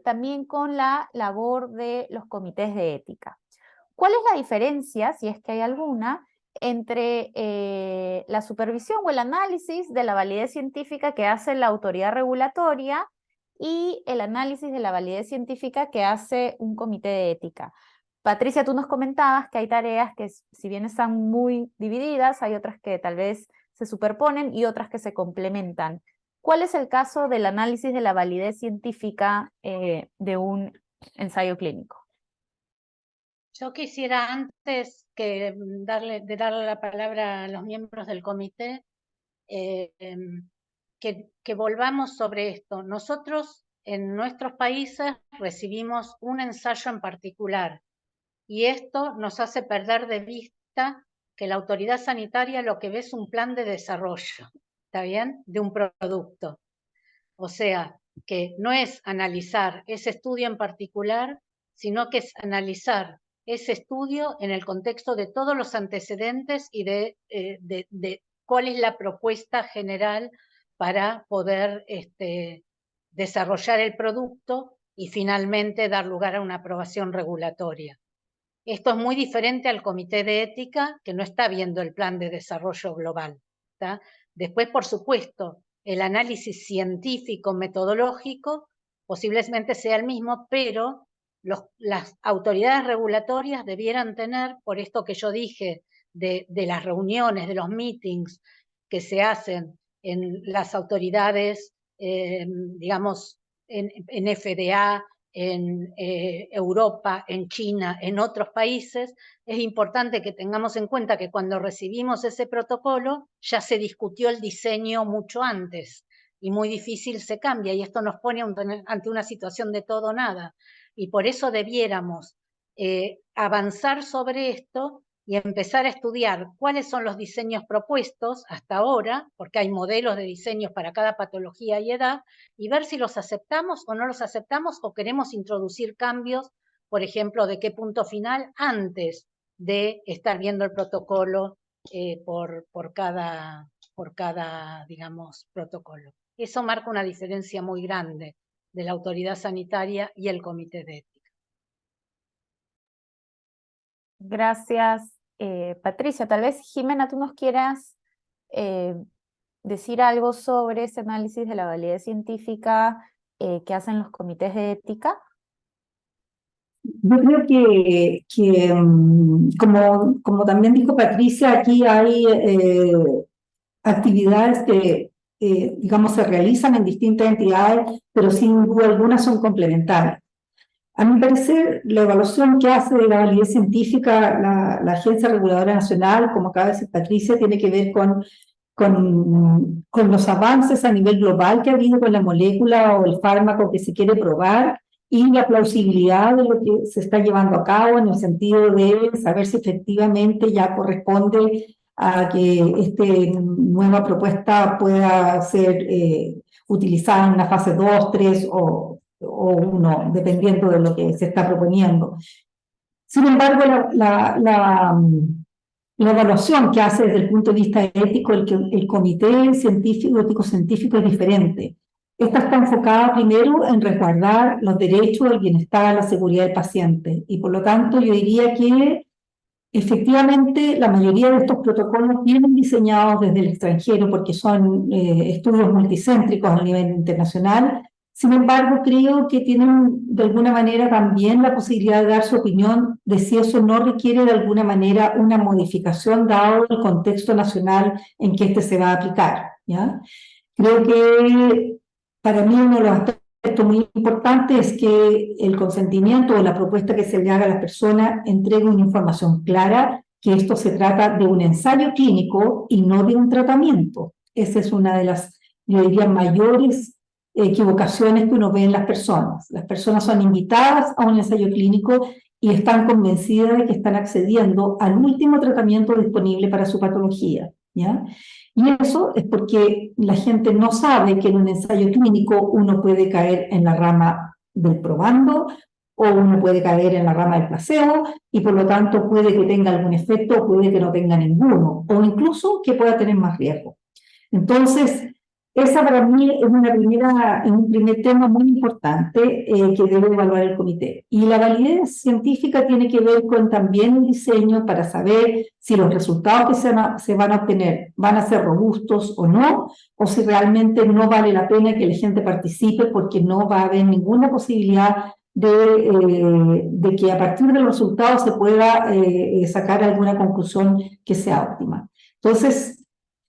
también con la labor de los comités de ética. ¿Cuál es la diferencia, si es que hay alguna, entre la supervisión o el análisis de la validez científica que hace la autoridad regulatoria y el análisis de la validez científica que hace un comité de ética? Patricia, tú nos comentabas que hay tareas que, si bien están muy divididas, hay otras que tal vez se superponen y otras que se complementan. ¿Cuál es el caso del análisis de la validez científica de un ensayo clínico? Yo quisiera, antes que darle la palabra a los miembros del comité, que volvamos sobre esto. Nosotros en nuestros países recibimos un ensayo en particular, y esto nos hace perder de vista que la autoridad sanitaria lo que ve es un plan de desarrollo, ¿está bien?, de un producto. O sea, que no es analizar ese estudio en particular, sino que es analizar ese estudio en el contexto de todos los antecedentes y de cuál es la propuesta general para poder desarrollar el producto y finalmente dar lugar a una aprobación regulatoria. Esto es muy diferente al comité de ética, que no está viendo el plan de desarrollo global, ¿tá? Después, por supuesto, el análisis científico metodológico posiblemente sea el mismo, pero las autoridades regulatorias debieran tener, por esto que yo dije, de las reuniones, de los meetings que se hacen en las autoridades, digamos, en FDA, en Europa, en China, en otros países, es importante que tengamos en cuenta que cuando recibimos ese protocolo ya se discutió el diseño mucho antes, y muy difícil se cambia, y esto nos pone ante una situación de todo o nada, y por eso debiéramos avanzar sobre esto y empezar a estudiar cuáles son los diseños propuestos hasta ahora, porque hay modelos de diseños para cada patología y edad, y ver si los aceptamos o no los aceptamos, o queremos introducir cambios, por ejemplo, de qué punto final, antes de estar viendo el protocolo por cada, digamos, protocolo. Eso marca una diferencia muy grande de la autoridad sanitaria y el comité de ética. Gracias, Patricia. Tal vez, Jimena, tú nos quieras decir algo sobre ese análisis de la validez científica que hacen los comités de ética. Yo creo como también dijo Patricia, aquí hay actividades que, digamos, se realizan en distintas entidades, pero sin duda alguna son complementarias. A mi parecer, la evaluación que hace de la validez científica la Agencia Reguladora Nacional, como acaba de decir Patricia, tiene que ver con los avances a nivel global que ha habido con la molécula o el fármaco que se quiere probar y la plausibilidad de lo que se está llevando a cabo en el sentido de saber si efectivamente ya corresponde a que esta nueva propuesta pueda ser utilizada en una fase 2, 3 o 1, dependiendo de lo que se está proponiendo. Sin embargo, la evaluación que hace desde el punto de vista ético el comité científico, ético-científico es diferente. Esta está enfocada primero en resguardar los derechos, el bienestar, la seguridad del paciente. Y por lo tanto, yo diría que efectivamente la mayoría de estos protocolos vienen diseñados desde el extranjero porque son estudios multicéntricos a nivel internacional. Sin embargo, creo que tienen de alguna manera también la posibilidad de dar su opinión de si eso no requiere de alguna manera una modificación dado el contexto nacional en que este se va a aplicar, ¿ya? Creo que para mí uno de los aspectos muy importantes es que el consentimiento o la propuesta que se le haga a la persona entregue una información clara, que esto se trata de un ensayo clínico y no de un tratamiento. Esa es una de las, yo diría, mayores equivocaciones que uno ve en las personas. Las personas son invitadas a un ensayo clínico y están convencidas de que están accediendo al último tratamiento disponible para su patología, ¿ya? Y eso es porque la gente no sabe que en un ensayo clínico uno puede caer en la rama del probando o uno puede caer en la rama del placebo y por lo tanto puede que tenga algún efecto o puede que no tenga ninguno o incluso que pueda tener más riesgo. Entonces, esa para mí es un primer tema muy importante que debe evaluar el comité. Y la validez científica tiene que ver con también el diseño para saber si los resultados que se van a obtener van a ser robustos o no, o si realmente no vale la pena que la gente participe porque no va a haber ninguna posibilidad de que a partir de los resultados se pueda sacar alguna conclusión que sea óptima. Entonces,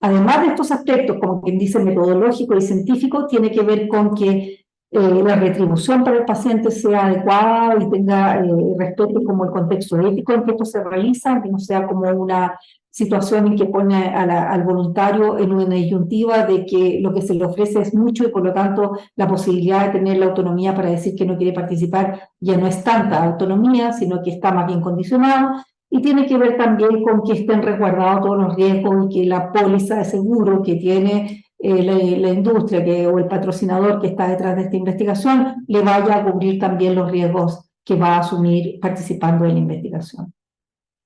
además de estos aspectos, como quien dice, metodológico y científico, tiene que ver con que la retribución para el paciente sea adecuada y tenga respete como el contexto ético en que esto se realiza, que no sea como una situación en que pone al voluntario en una disyuntiva de que lo que se le ofrece es mucho y por lo tanto la posibilidad de tener la autonomía para decir que no quiere participar ya no es tanta autonomía, sino que está más bien condicionado. Y tiene que ver también con que estén resguardados todos los riesgos y que la póliza de seguro que tiene la industria o el patrocinador que está detrás de esta investigación le vaya a cubrir también los riesgos que va a asumir participando en la investigación.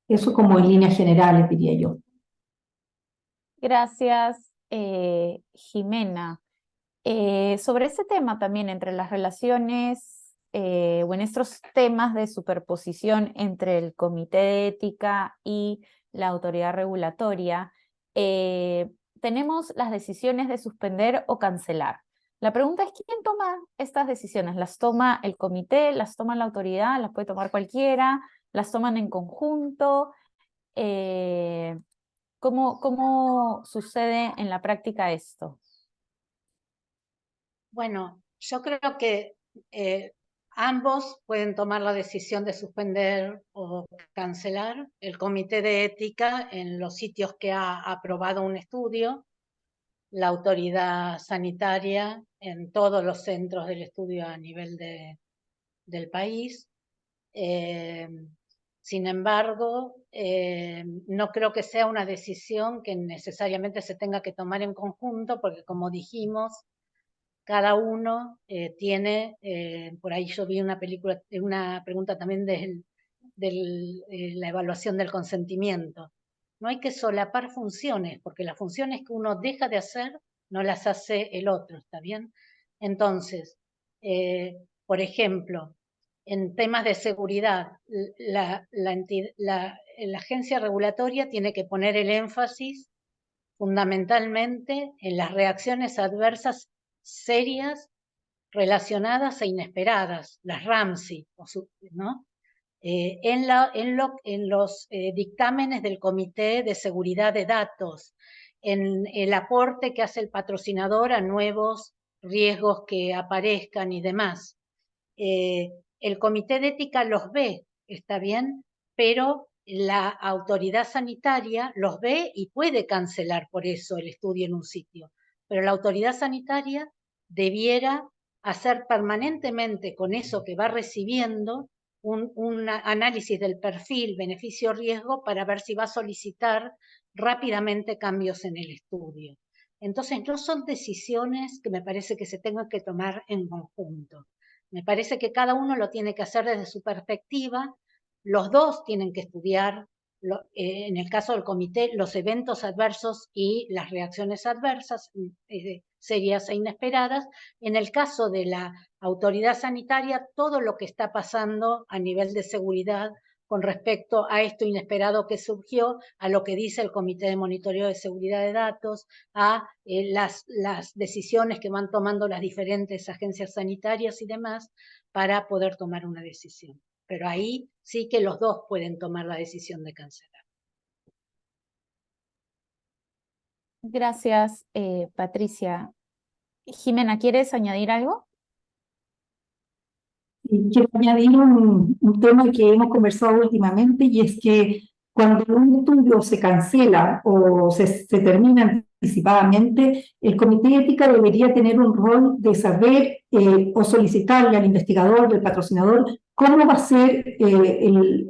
Eso como en líneas generales, diría yo. Gracias, Jimena. Sobre ese tema también, entre las relaciones o en estos temas de superposición entre el Comité de Ética y la autoridad regulatoria, tenemos las decisiones de suspender o cancelar. La pregunta es, ¿quién toma estas decisiones? ¿Las toma el comité? ¿Las toma la autoridad? ¿Las puede tomar cualquiera? ¿Las toman en conjunto? ¿Cómo sucede en la práctica esto? Bueno, yo creo que ambos pueden tomar la decisión de suspender o cancelar. El comité de ética en los sitios que ha aprobado un estudio, la autoridad sanitaria en todos los centros del estudio a nivel del país. Sin embargo, no creo que sea una decisión que necesariamente se tenga que tomar en conjunto, porque como dijimos, cada uno tiene, por ahí yo vi una pregunta también de la evaluación del consentimiento. No hay que solapar funciones, porque las funciones que uno deja de hacer no las hace el otro, ¿está bien? Entonces, por ejemplo, en temas de seguridad, la agencia regulatoria tiene que poner el énfasis fundamentalmente en las reacciones adversas serias relacionadas e inesperadas, las RAMSI, ¿no? en los dictámenes del Comité de Seguridad de Datos, en el aporte que hace el patrocinador a nuevos riesgos que aparezcan y demás. El Comité de Ética los ve, está bien, pero la autoridad sanitaria los ve y puede cancelar por eso el estudio en un sitio. Pero la autoridad sanitaria debiera hacer permanentemente con eso que va recibiendo un análisis del perfil beneficio-riesgo para ver si va a solicitar rápidamente cambios en el estudio. Entonces, no son decisiones que me parece que se tengan que tomar en conjunto. Me parece que cada uno lo tiene que hacer desde su perspectiva. Los dos tienen que estudiar, en el caso del comité, los eventos adversos y las reacciones adversas, serias e inesperadas. En el caso de la autoridad sanitaria, todo lo que está pasando a nivel de seguridad con respecto a esto inesperado que surgió, a lo que dice el Comité de Monitoreo de Seguridad de Datos, a las decisiones que van tomando las diferentes agencias sanitarias y demás para poder tomar una decisión. Pero ahí sí que los dos pueden tomar la decisión de cancelar. Gracias, Patricia. Jimena, ¿quieres añadir algo? Y quiero añadir un tema que hemos conversado últimamente, y es que cuando un estudio se cancela o se termina anticipadamente, el Comité de Ética debería tener un rol de saber o solicitarle al investigador y al patrocinador cómo va a ser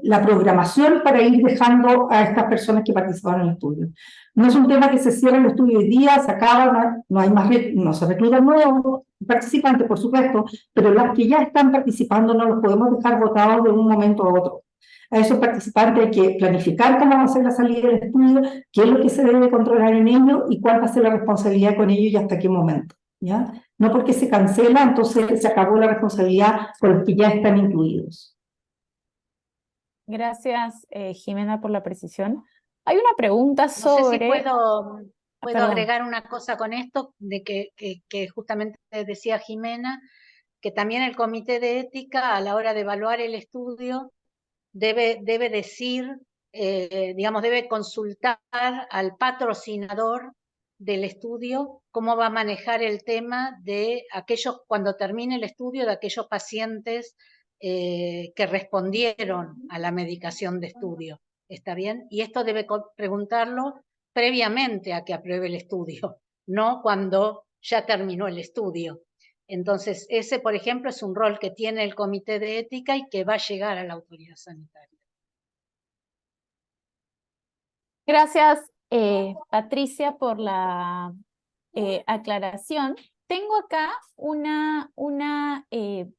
la programación para ir dejando a estas personas que participaron en el estudio. No es un tema que se cierra el estudio hoy día, se acaba, no hay más, no se reclutan nuevos participantes, por supuesto, pero las que ya están participando no los podemos dejar votados de un momento a otro. A esos participantes hay que planificar cómo va a ser la salida del estudio, qué es lo que se debe controlar en ello y cuál va a ser la responsabilidad con ello y hasta qué momento, ¿ya? No porque se cancela, entonces se acabó la responsabilidad con los que ya están incluidos. Gracias, Jimena, por la precisión. Hay una pregunta sobre... No sé si puedo perdón. agregar una cosa con esto, de que justamente decía Jimena, que también el Comité de Ética, a la hora de evaluar el estudio, debe decir, digamos, debe consultar al patrocinador del estudio cómo va a manejar el tema de aquellos, cuando termine el estudio, de aquellos pacientes que respondieron a la medicación de estudio. ¿Está bien? Y esto debe preguntarlo previamente a que apruebe el estudio, no cuando ya terminó el estudio. Entonces, ese, por ejemplo, es un rol que tiene el Comité de Ética y que va a llegar a la autoridad sanitaria. Gracias, Patricia, por la aclaración. Tengo acá una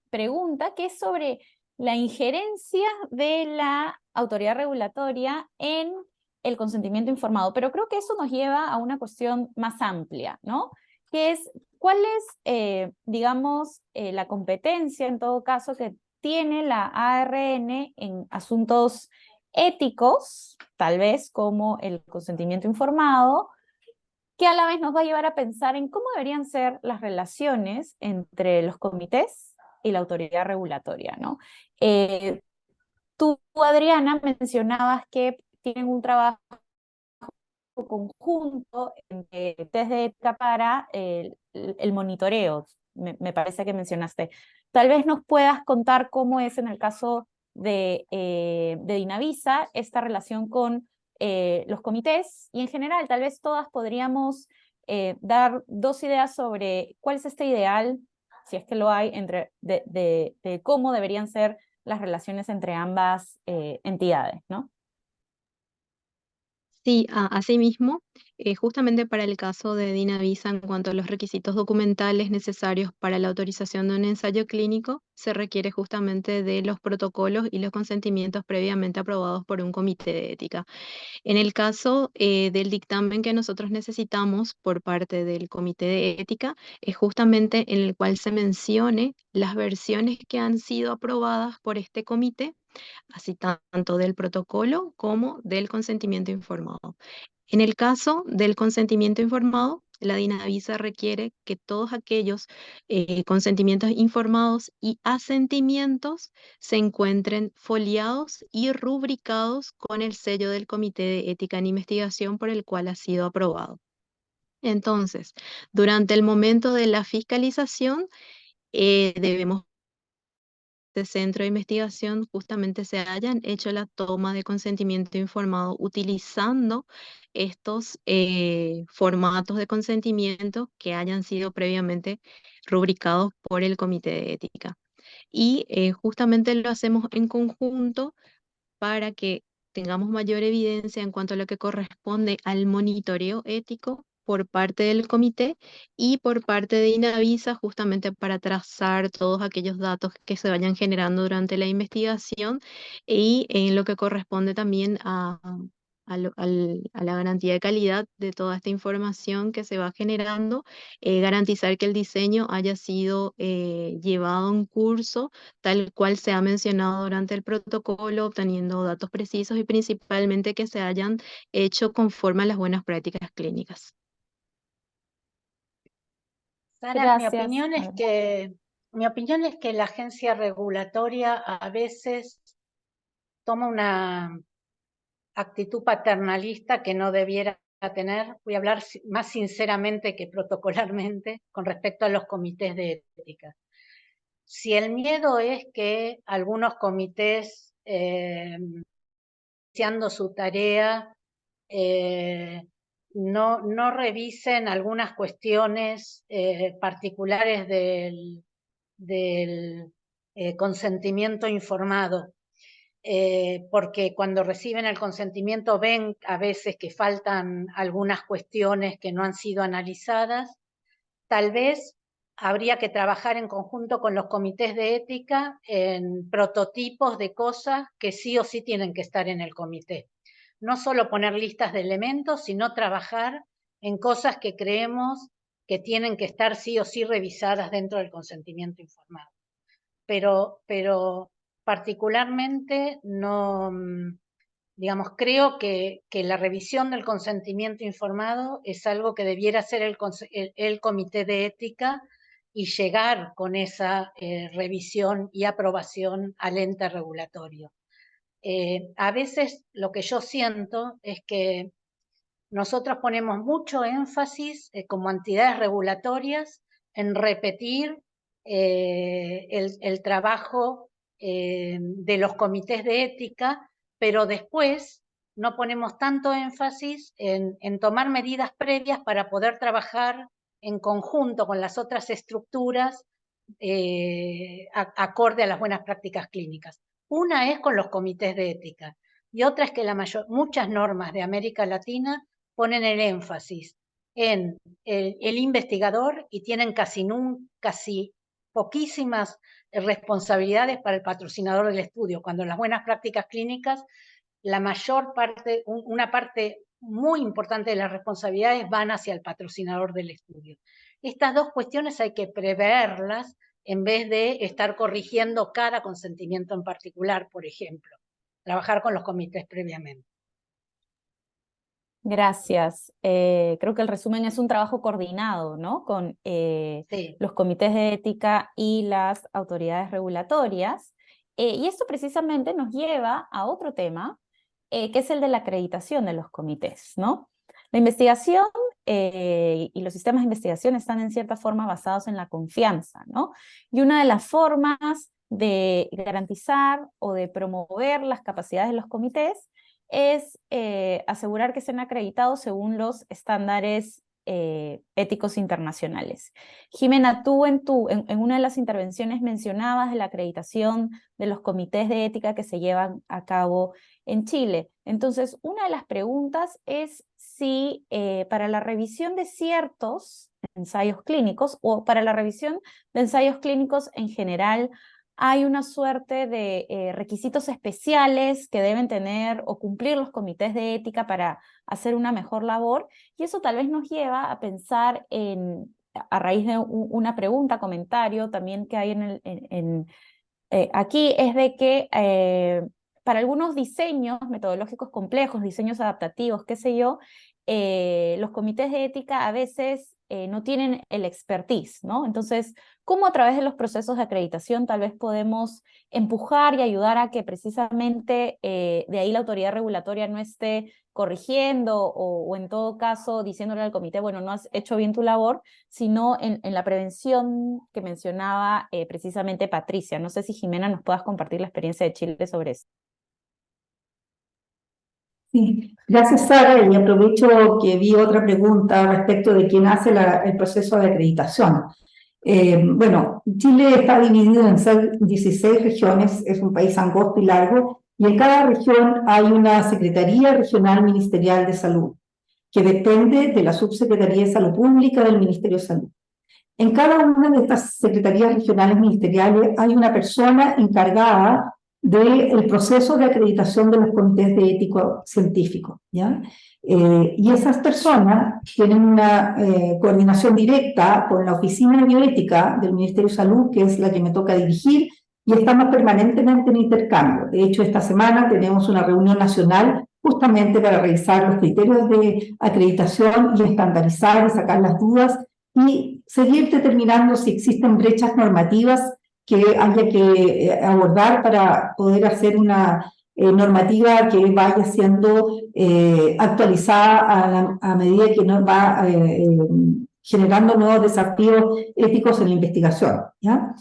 pregunta que es sobre la injerencia de la autoridad regulatoria en el consentimiento informado, pero creo que eso nos lleva a una cuestión más amplia, ¿no? Que es, ¿cuál es, digamos, la competencia, en todo caso, que tiene la ARN en asuntos éticos, tal vez como el consentimiento informado, que a la vez nos va a llevar a pensar en cómo deberían ser las relaciones entre los comités y la autoridad regulatoria, ¿no? Tú, Adriana, mencionabas que tienen un trabajo conjunto test de ética para el monitoreo, me parece que mencionaste. Tal vez nos puedas contar cómo es en el caso de Dinavisa esta relación con los comités, y en general tal vez todas podríamos dar dos ideas sobre cuál es este ideal, si es que lo hay, de cómo deberían ser las relaciones entre ambas entidades, ¿no? Sí, asimismo, justamente para el caso de Dinavisa, en cuanto a los requisitos documentales necesarios para la autorización de un ensayo clínico, se requiere justamente de los protocolos y los consentimientos previamente aprobados por un comité de ética. En el caso del dictamen que nosotros necesitamos por parte del comité de ética, es justamente en el cual se mencione las versiones que han sido aprobadas por este comité, así tanto del protocolo como del consentimiento informado. En el caso del consentimiento informado, la DINAVISA requiere que todos aquellos consentimientos informados y asentimientos se encuentren foliados y rubricados con el sello del Comité de Ética en Investigación por el cual ha sido aprobado. Entonces, durante el momento de la fiscalización, debemos de centro de investigación justamente se hayan hecho la toma de consentimiento informado utilizando estos formatos de consentimiento que hayan sido previamente rubricados por el Comité de Ética. Y justamente lo hacemos en conjunto para que tengamos mayor evidencia en cuanto a lo que corresponde al monitoreo ético por parte del comité y por parte de INAVISA, justamente para trazar todos aquellos datos que se vayan generando durante la investigación y en lo que corresponde también a la garantía de calidad de toda esta información que se va generando, garantizar que el diseño haya sido llevado en curso tal cual se ha mencionado durante el protocolo, obteniendo datos precisos y principalmente que se hayan hecho conforme a las buenas prácticas clínicas. Sara, Gracias. mi opinión es que la agencia regulatoria a veces toma una actitud paternalista que no debiera tener. Voy a hablar más sinceramente que protocolarmente con respecto a los comités de ética. Si el miedo es que algunos comités, iniciando su tarea, no revisen algunas cuestiones particulares del consentimiento informado, porque cuando reciben el consentimiento ven a veces que faltan algunas cuestiones que no han sido analizadas. Tal vez habría que trabajar en conjunto con los comités de ética en prototipos de cosas que sí o sí tienen que estar en el comité. No solo poner listas de elementos, sino trabajar en cosas que creemos que tienen que estar sí o sí revisadas dentro del consentimiento informado. Pero particularmente no, digamos, creo que la revisión del consentimiento informado es algo que debiera hacer el comité de ética y llegar con esa revisión y aprobación al ente regulatorio. A veces lo que yo siento es que nosotros ponemos mucho énfasis como entidades regulatorias en repetir el trabajo de los comités de ética, pero después no ponemos tanto énfasis en tomar medidas previas para poder trabajar en conjunto con las otras estructuras acorde a las buenas prácticas clínicas. Una es con los comités de ética y otra es que muchas normas de América Latina ponen el énfasis en el investigador y tienen casi poquísimas responsabilidades para el patrocinador del estudio, cuando en las buenas prácticas clínicas la mayor parte, una parte muy importante de las responsabilidades van hacia el patrocinador del estudio. Estas dos cuestiones hay que preverlas en vez de estar corrigiendo cada consentimiento en particular, por ejemplo. Trabajar con los comités previamente. Gracias. Creo que el resumen es un trabajo coordinado, ¿no? Con Sí. los comités de ética y las autoridades regulatorias. Y esto precisamente nos lleva a otro tema, que es el de la acreditación de los comités, ¿no? La investigación y los sistemas de investigación están en cierta forma basados en la confianza, ¿no? Y una de las formas de garantizar o de promover las capacidades de los comités es asegurar que estén acreditados según los estándares éticos internacionales. Jimena, tú en una de las intervenciones mencionabas de la acreditación de los comités de ética que se llevan a cabo en Chile. Entonces, una de las preguntas es si para la revisión de ciertos ensayos clínicos o para la revisión de ensayos clínicos en general hay una suerte de requisitos especiales que deben tener o cumplir los comités de ética para hacer una mejor labor, y eso tal vez nos lleva a pensar a raíz de una pregunta, comentario también que hay aquí, es de que para algunos diseños metodológicos complejos, diseños adaptativos, qué sé yo, los comités de ética a veces no tienen el expertise, ¿no? Entonces, ¿cómo a través de los procesos de acreditación tal vez podemos empujar y ayudar a que precisamente de ahí la autoridad regulatoria no esté corrigiendo o en todo caso diciéndole al comité, bueno, no has hecho bien tu labor, sino en la prevención que mencionaba precisamente Patricia? No sé si Jimena nos puedas compartir la experiencia de Chile sobre eso. Sí, gracias Sara, y aprovecho que vi otra pregunta respecto de quién hace el proceso de acreditación. Bueno, Chile está dividido en 16 regiones, es un país angosto y largo, y en cada región hay una Secretaría Regional Ministerial de Salud, que depende de la Subsecretaría de Salud Pública del Ministerio de Salud. En cada una de estas secretarías regionales ministeriales hay una persona encargada del proceso de acreditación de los comités de ético científico, ¿ya? Y esas personas tienen una coordinación directa con la Oficina de Bioética del Ministerio de Salud, que es la que me toca dirigir, y estamos permanentemente en intercambio. De hecho, esta semana tenemos una reunión nacional justamente para revisar los criterios de acreditación y estandarizar y sacar las dudas y seguir determinando si existen brechas normativas que haya que abordar para poder hacer una normativa que vaya siendo actualizada a medida que nos va generando nuevos desafíos éticos en la investigación, ¿ya?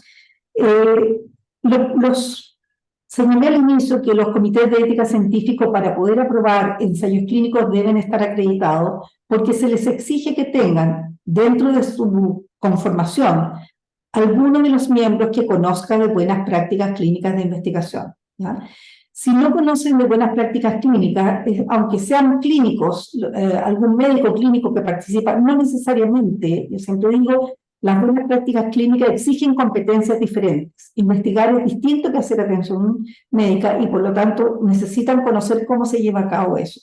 Señalé al inicio que los comités de ética científico para poder aprobar ensayos clínicos deben estar acreditados porque se les exige que tengan dentro de su conformación alguno de los miembros que conozca de buenas prácticas clínicas de investigación, ¿ya? Si no conocen de buenas prácticas clínicas, aunque sean clínicos, algún médico clínico que participa, no necesariamente, yo siempre digo, las buenas prácticas clínicas exigen competencias diferentes. Investigar es distinto que hacer atención médica y por lo tanto necesitan conocer cómo se lleva a cabo eso.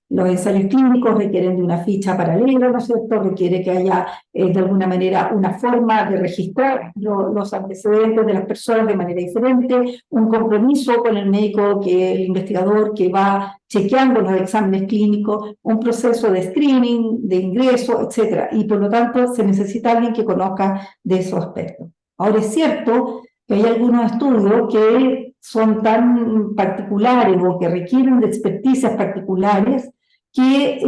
Los ensayos clínicos requieren de una ficha paralela, ¿no es cierto? Requiere que haya de alguna manera una forma de registrar los antecedentes de las personas de manera diferente, un compromiso con el médico, el investigador que va chequeando los exámenes clínicos, un proceso de screening, de ingreso, etc. Y por lo tanto se necesita alguien que conozca de esos aspectos. Ahora es cierto que hay algunos estudios que son tan particulares o que requieren de experticias particulares que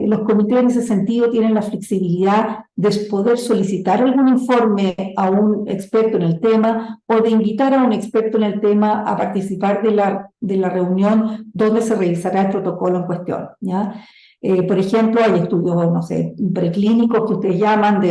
los comités en ese sentido tienen la flexibilidad de poder solicitar algún informe a un experto en el tema o de invitar a un experto en el tema a participar de la reunión donde se revisará el protocolo en cuestión, ¿ya? Por ejemplo, hay estudios, no sé, preclínicos que ustedes llaman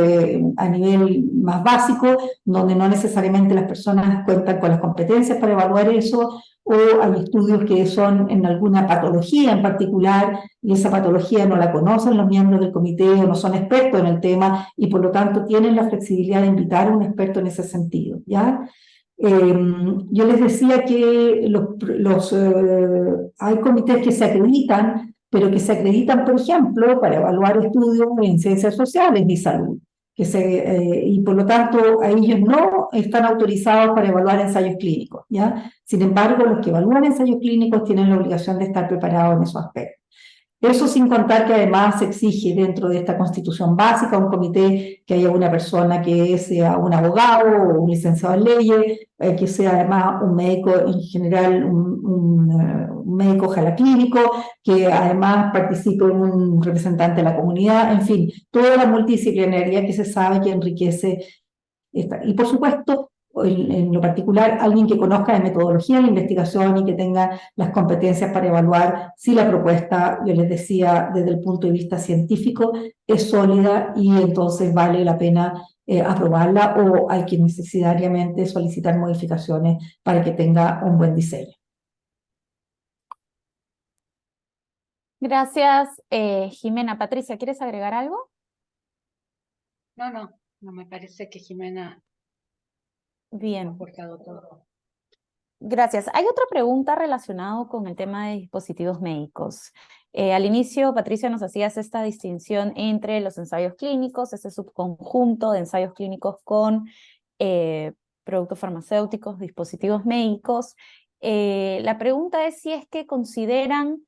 a nivel más básico, donde no necesariamente las personas cuentan con las competencias para evaluar eso, o hay estudios que son en alguna patología en particular, y esa patología no la conocen los miembros del comité o no son expertos en el tema, y por lo tanto tienen la flexibilidad de invitar a un experto en ese sentido, ¿ya? Yo les decía que hay comités que se acreditan, pero que se acreditan, por ejemplo, para evaluar estudios en ciencias sociales y salud, y por lo tanto ellos no están autorizados para evaluar ensayos clínicos, ¿ya? Sin embargo, los que evalúan ensayos clínicos tienen la obligación de estar preparados en esos aspectos. Eso sin contar que además se exige dentro de esta constitución básica un comité que haya una persona que sea un abogado o un licenciado en leyes, que sea además un médico en general, un médico ojalá clínico, que además participe un representante de la comunidad, en fin, toda la multidisciplinaridad que se sabe que enriquece esta. Y por supuesto, en lo particular, alguien que conozca de metodología de la investigación y que tenga las competencias para evaluar si la propuesta, yo les decía, desde el punto de vista científico, es sólida y entonces vale la pena aprobarla o hay que necesariamente solicitar modificaciones para que tenga un buen diseño. Gracias, Jimena. Patricia, ¿quieres agregar algo? No me parece que Jimena Bien. ha aportado todo. Gracias. Hay otra pregunta relacionada con el tema de dispositivos médicos. Al inicio, Patricia, nos hacías esta distinción entre los ensayos clínicos, ese subconjunto de ensayos clínicos con productos farmacéuticos, dispositivos médicos. La pregunta es si es que consideran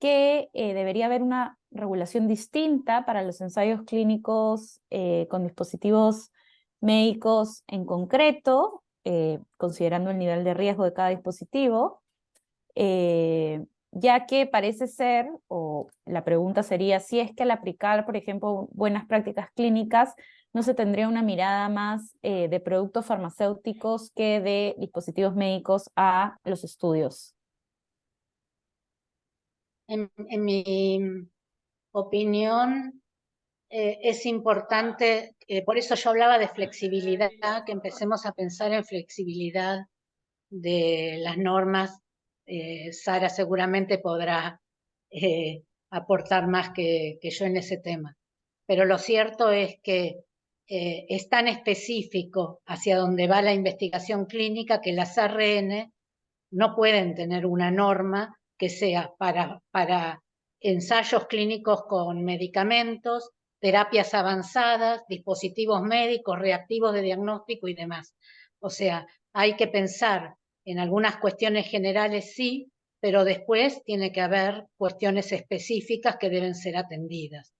que debería haber una regulación distinta para los ensayos clínicos con dispositivos médicos en concreto, considerando el nivel de riesgo de cada dispositivo, ya que parece ser, o la pregunta sería, si es que al aplicar, por ejemplo, buenas prácticas clínicas, no se tendría una mirada más de productos farmacéuticos que de dispositivos médicos a los estudios. En mi opinión, es importante, por eso yo hablaba de flexibilidad, que empecemos a pensar en flexibilidad de las normas. Sara seguramente podrá aportar más que yo en ese tema. Pero lo cierto es que es tan específico hacia dónde va la investigación clínica que las ARN no pueden tener una norma que sea para ensayos clínicos con medicamentos, terapias avanzadas, dispositivos médicos, reactivos de diagnóstico y demás. O sea, hay que pensar en algunas cuestiones generales, sí, pero después tiene que haber cuestiones específicas que deben ser atendidas.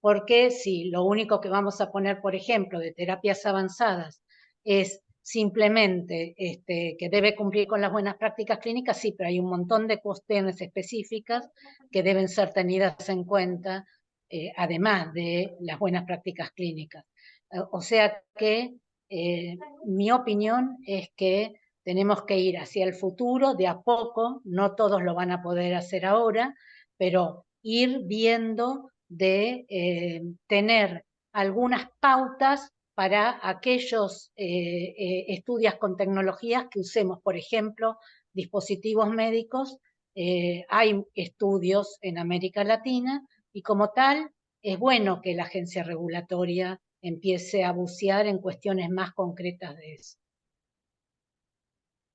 Porque si lo único que vamos a poner, por ejemplo, de terapias avanzadas es simplemente que debe cumplir con las buenas prácticas clínicas, sí, pero hay un montón de cuestiones específicas que deben ser tenidas en cuenta, además de las buenas prácticas clínicas. O sea que mi opinión es que tenemos que ir hacia el futuro de a poco, no todos lo van a poder hacer ahora, pero ir viendo de tener algunas pautas para aquellos estudios con tecnologías que usemos, por ejemplo, dispositivos médicos. Hay estudios en América Latina y como tal es bueno que la agencia regulatoria empiece a bucear en cuestiones más concretas de eso.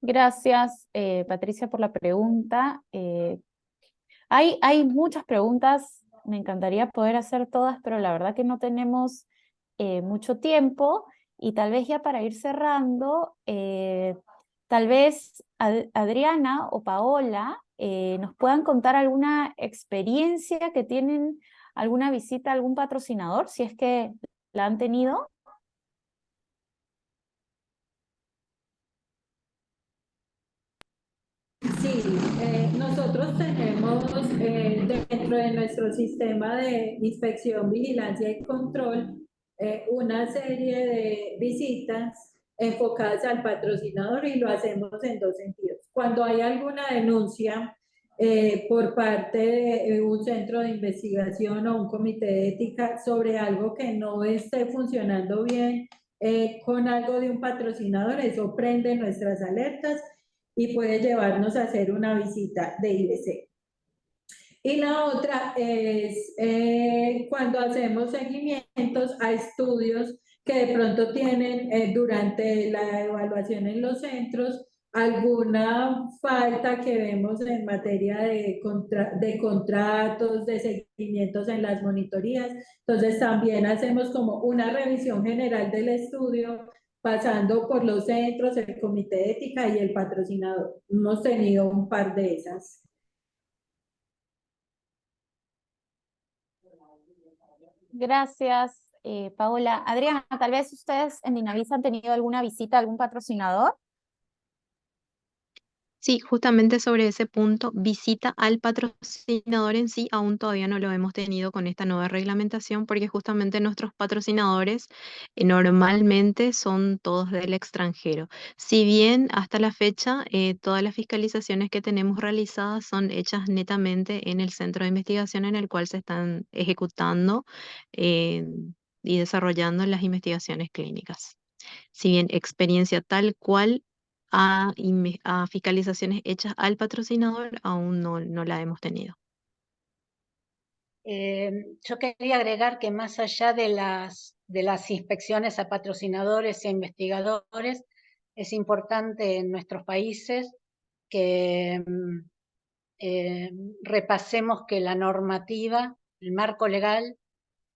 Gracias, Patricia, por la pregunta. Hay muchas preguntas, me encantaría poder hacer todas, pero la verdad que no tenemos mucho tiempo y tal vez ya para ir cerrando, tal vez Adriana o Paola nos puedan contar alguna experiencia que tienen, alguna visita a algún patrocinador, si es que la han tenido. Sí, nosotros tenemos dentro de nuestro sistema de inspección, vigilancia y control una serie de visitas enfocadas al patrocinador y lo hacemos en dos sentidos. Cuando hay alguna denuncia por parte de un centro de investigación o un comité de ética sobre algo que no esté funcionando bien con algo de un patrocinador, eso prende nuestras alertas y puede llevarnos a hacer una visita de IBC. Y la otra es cuando hacemos seguimientos a estudios que de pronto tienen durante la evaluación en los centros alguna falta que vemos en materia de contratos, de seguimientos en las monitorías. Entonces también hacemos como una revisión general del estudio pasando por los centros, el comité de ética y el patrocinador. Hemos tenido un par de esas. Gracias, Paola. Adriana, tal vez ustedes en Dinavisa han tenido alguna visita a algún patrocinador. Sí, justamente sobre ese punto, visita al patrocinador en sí, aún todavía no lo hemos tenido con esta nueva reglamentación, porque justamente nuestros patrocinadores normalmente son todos del extranjero. Si bien hasta la fecha todas las fiscalizaciones que tenemos realizadas son hechas netamente en el centro de investigación en el cual se están ejecutando eh, y desarrollando las investigaciones clínicas. Si bien experiencia tal cual a fiscalizaciones hechas al patrocinador, aún no la hemos tenido. Yo quería agregar que más allá de las inspecciones a patrocinadores e investigadores, es importante en nuestros países que repasemos que la normativa, el marco legal,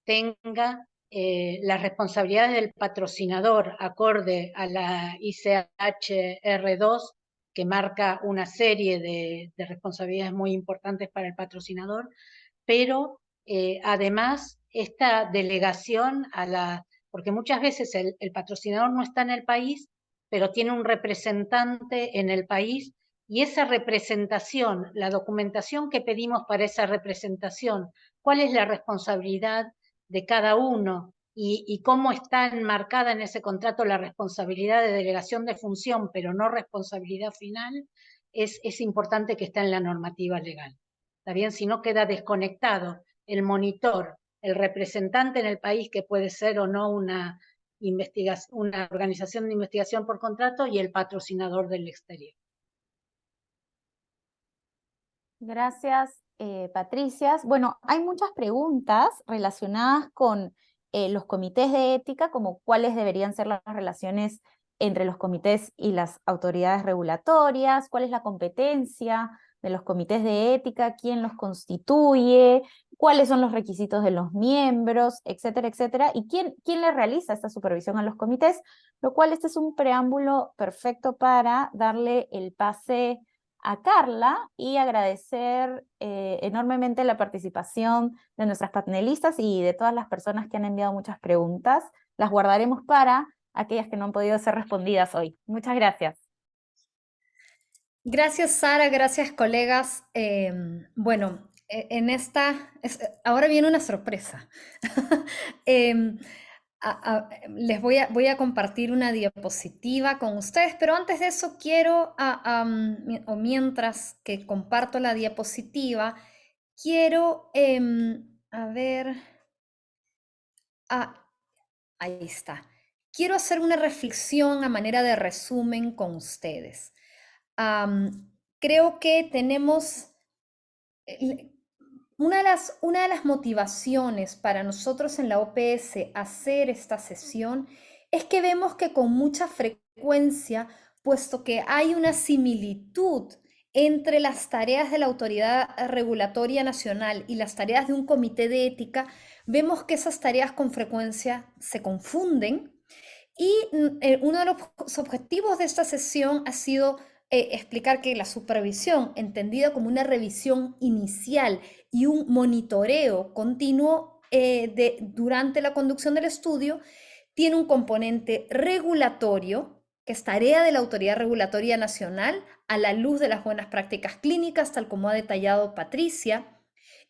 tenga las responsabilidades del patrocinador acorde a la ICHR2, que marca una serie de responsabilidades muy importantes para el patrocinador, pero Además, esta delegación porque muchas veces el patrocinador no está en el país, pero tiene un representante en el país, y esa representación, la documentación que pedimos para esa representación, cuál es la responsabilidad de cada uno y cómo está enmarcada en ese contrato la responsabilidad de delegación de función, pero no responsabilidad final, es importante que esté en la normativa legal. ¿Está bien? Si no, queda desconectado el monitor, el representante en el país, que puede ser o no una organización de investigación por contrato, y el patrocinador del exterior. Gracias, Patricia. Bueno, hay muchas preguntas relacionadas con los comités de ética, como cuáles deberían ser las relaciones entre los comités y las autoridades regulatorias, cuál es la competencia de los comités de ética, quién los constituye, cuáles son los requisitos de los miembros, etcétera, etcétera, y quién le realiza esta supervisión a los comités, lo cual este es un preámbulo perfecto para darle el pase a Carla y agradecer enormemente la participación de nuestras panelistas y de todas las personas que han enviado muchas preguntas. Las guardaremos para aquellas que no han podido ser respondidas hoy. Muchas gracias. Gracias, Sara, gracias, colegas. Bueno, ahora viene una sorpresa. Les voy a compartir una diapositiva con ustedes, pero antes de eso quiero, o mientras que comparto la diapositiva, quiero, a ver, ahí está. Quiero hacer una reflexión a manera de resumen con ustedes. Creo que tenemos una de las motivaciones para nosotros en la OPS hacer esta sesión es que vemos que con mucha frecuencia, puesto que hay una similitud entre las tareas de la Autoridad Regulatoria Nacional y las tareas de un comité de ética, vemos que esas tareas con frecuencia se confunden, y uno de los objetivos de esta sesión ha sido explicar que la supervisión, entendida como una revisión inicial y un monitoreo continuo durante la conducción del estudio, tiene un componente regulatorio, que es tarea de la Autoridad Regulatoria Nacional a la luz de las buenas prácticas clínicas, tal como ha detallado Patricia,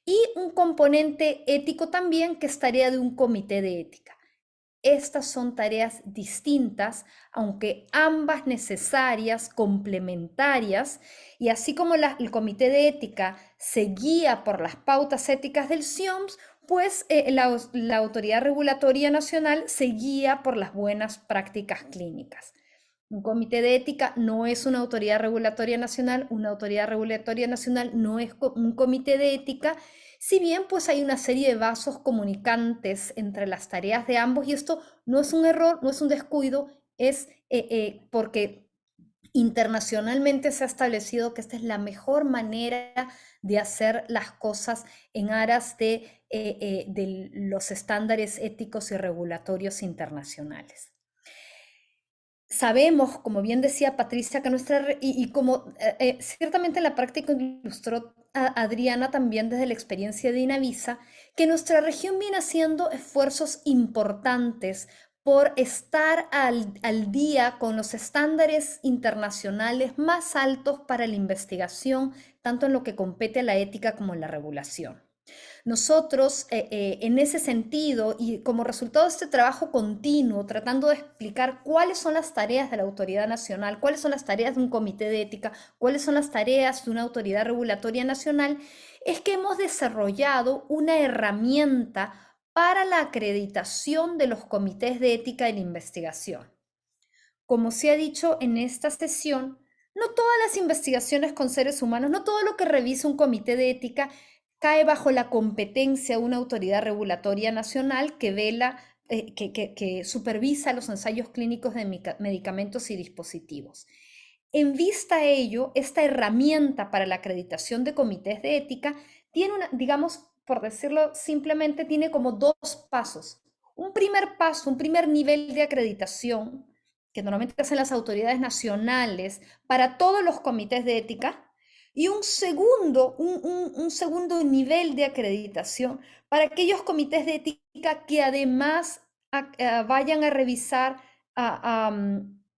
y un componente ético también, que es tarea de un comité de ética. Estas son tareas distintas, aunque ambas necesarias, complementarias, y así como el Comité de Ética se guía por las pautas éticas del CIOMS, pues la Autoridad Regulatoria Nacional se guía por las buenas prácticas clínicas. Un comité de ética no es una autoridad regulatoria nacional, una autoridad regulatoria nacional no es un comité de ética, si bien pues hay una serie de vasos comunicantes entre las tareas de ambos, y esto no es un error, no es un descuido, es porque internacionalmente se ha establecido que esta es la mejor manera de hacer las cosas en aras de los estándares éticos y regulatorios internacionales. Sabemos, como bien decía Patricia, que como ciertamente en la práctica ilustró Adriana también desde la experiencia de INAVISA, que nuestra región viene haciendo esfuerzos importantes por estar al día con los estándares internacionales más altos para la investigación, tanto en lo que compete a la ética como en la regulación. Nosotros, en ese sentido, y como resultado de este trabajo continuo, tratando de explicar cuáles son las tareas de la autoridad nacional, cuáles son las tareas de un comité de ética, cuáles son las tareas de una autoridad regulatoria nacional, es que hemos desarrollado una herramienta para la acreditación de los comités de ética de la investigación. Como se ha dicho en esta sesión, no todas las investigaciones con seres humanos, no todo lo que revisa un comité de ética cae bajo la competencia de una autoridad regulatoria nacional que vela, que supervisa los ensayos clínicos de medicamentos y dispositivos. En vista a ello, esta herramienta para la acreditación de comités de ética tiene digamos, por decirlo simplemente, tiene como dos pasos. Un primer paso, un primer nivel de acreditación, que normalmente hacen las autoridades nacionales para todos los comités de ética, y un segundo nivel de acreditación para aquellos comités de ética que además vayan a revisar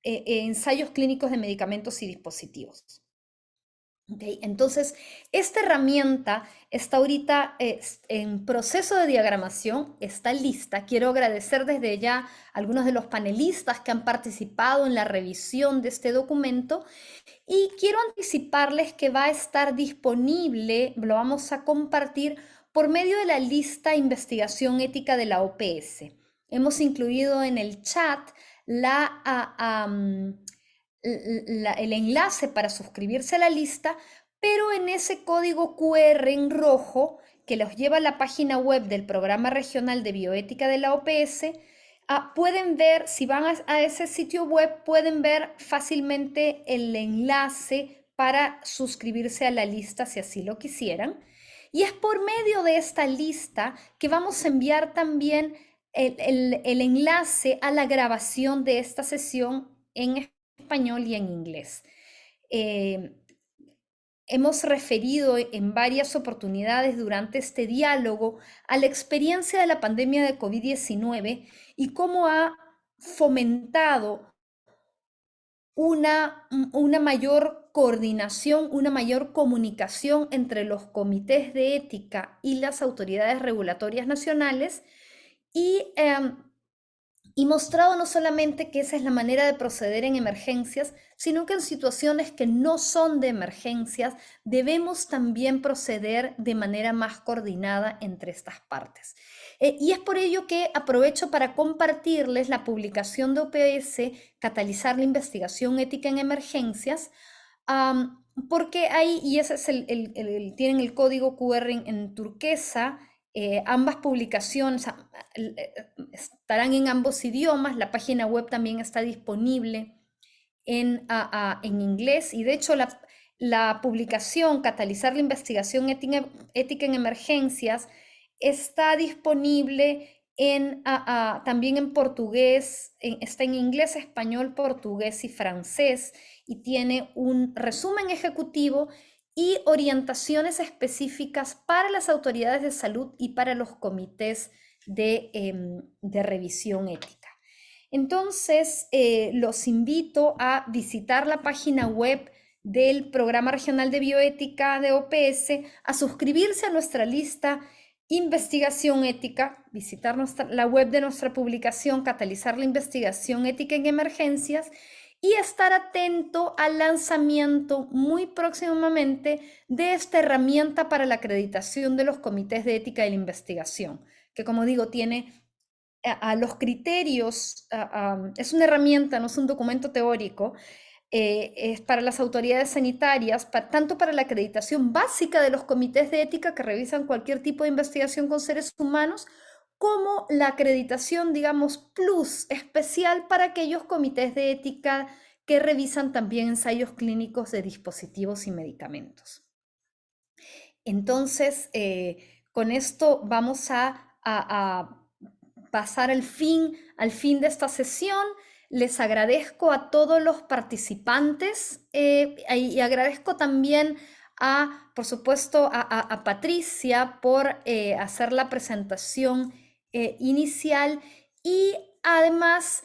ensayos clínicos de medicamentos y dispositivos. Okay, entonces, esta herramienta está ahorita en proceso de diagramación, está lista. Quiero agradecer desde ya a algunos de los panelistas que han participado en la revisión de este documento y quiero anticiparles que va a estar disponible, lo vamos a compartir por medio de la lista Investigación Ética de la OPS. Hemos incluido en el chat el enlace para suscribirse a la lista, pero en ese código QR en rojo que los lleva a la página web del Programa Regional de Bioética de la OPS, pueden ver, si van a ese sitio web, pueden ver fácilmente el enlace para suscribirse a la lista si así lo quisieran. Y es por medio de esta lista que vamos a enviar también el enlace a la grabación de esta sesión en español y en inglés. Hemos referido en varias oportunidades durante este diálogo a la experiencia de la pandemia de COVID-19 y cómo ha fomentado una mayor coordinación, una mayor comunicación entre los comités de ética y las autoridades regulatorias nacionales y mostrado no solamente que esa es la manera de proceder en emergencias, sino que en situaciones que no son de emergencias debemos también proceder de manera más coordinada entre estas partes. Y es por ello que aprovecho para compartirles la publicación de OPS, Catalizar la investigación ética en emergencias, porque ahí, y ese es tienen el código QR en turquesa. Ambas publicaciones estarán en ambos idiomas, la página web también está disponible en inglés y de hecho la publicación Catalizar la investigación ética en emergencias está disponible también en portugués, está en inglés, español, portugués y francés y tiene un resumen ejecutivo y orientaciones específicas para las autoridades de salud y para los comités de revisión ética. Entonces, los invito a visitar la página web del Programa Regional de Bioética de OPS, a suscribirse a nuestra lista Investigación Ética, visitar la web de nuestra publicación Catalizar la investigación ética en emergencias y estar atento al lanzamiento muy próximamente de esta herramienta para la acreditación de los comités de ética de la investigación, que como digo, tiene a los criterios, es una herramienta, no es un documento teórico, es para las autoridades sanitarias, tanto para la acreditación básica de los comités de ética que revisan cualquier tipo de investigación con seres humanos, como la acreditación, digamos, plus especial para aquellos comités de ética que revisan también ensayos clínicos de dispositivos y medicamentos. Entonces, con esto vamos a pasar al fin de esta sesión. Les agradezco a todos los participantes y agradezco también por supuesto, a Patricia por hacer la presentación inicial y además,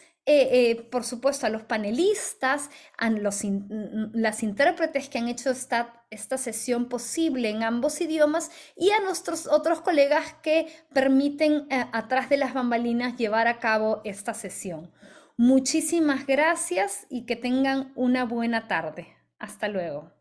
por supuesto, a los panelistas, a las intérpretes que han hecho esta sesión posible en ambos idiomas y a nuestros otros colegas que permiten atrás de las bambalinas llevar a cabo esta sesión. Muchísimas gracias y que tengan una buena tarde. Hasta luego.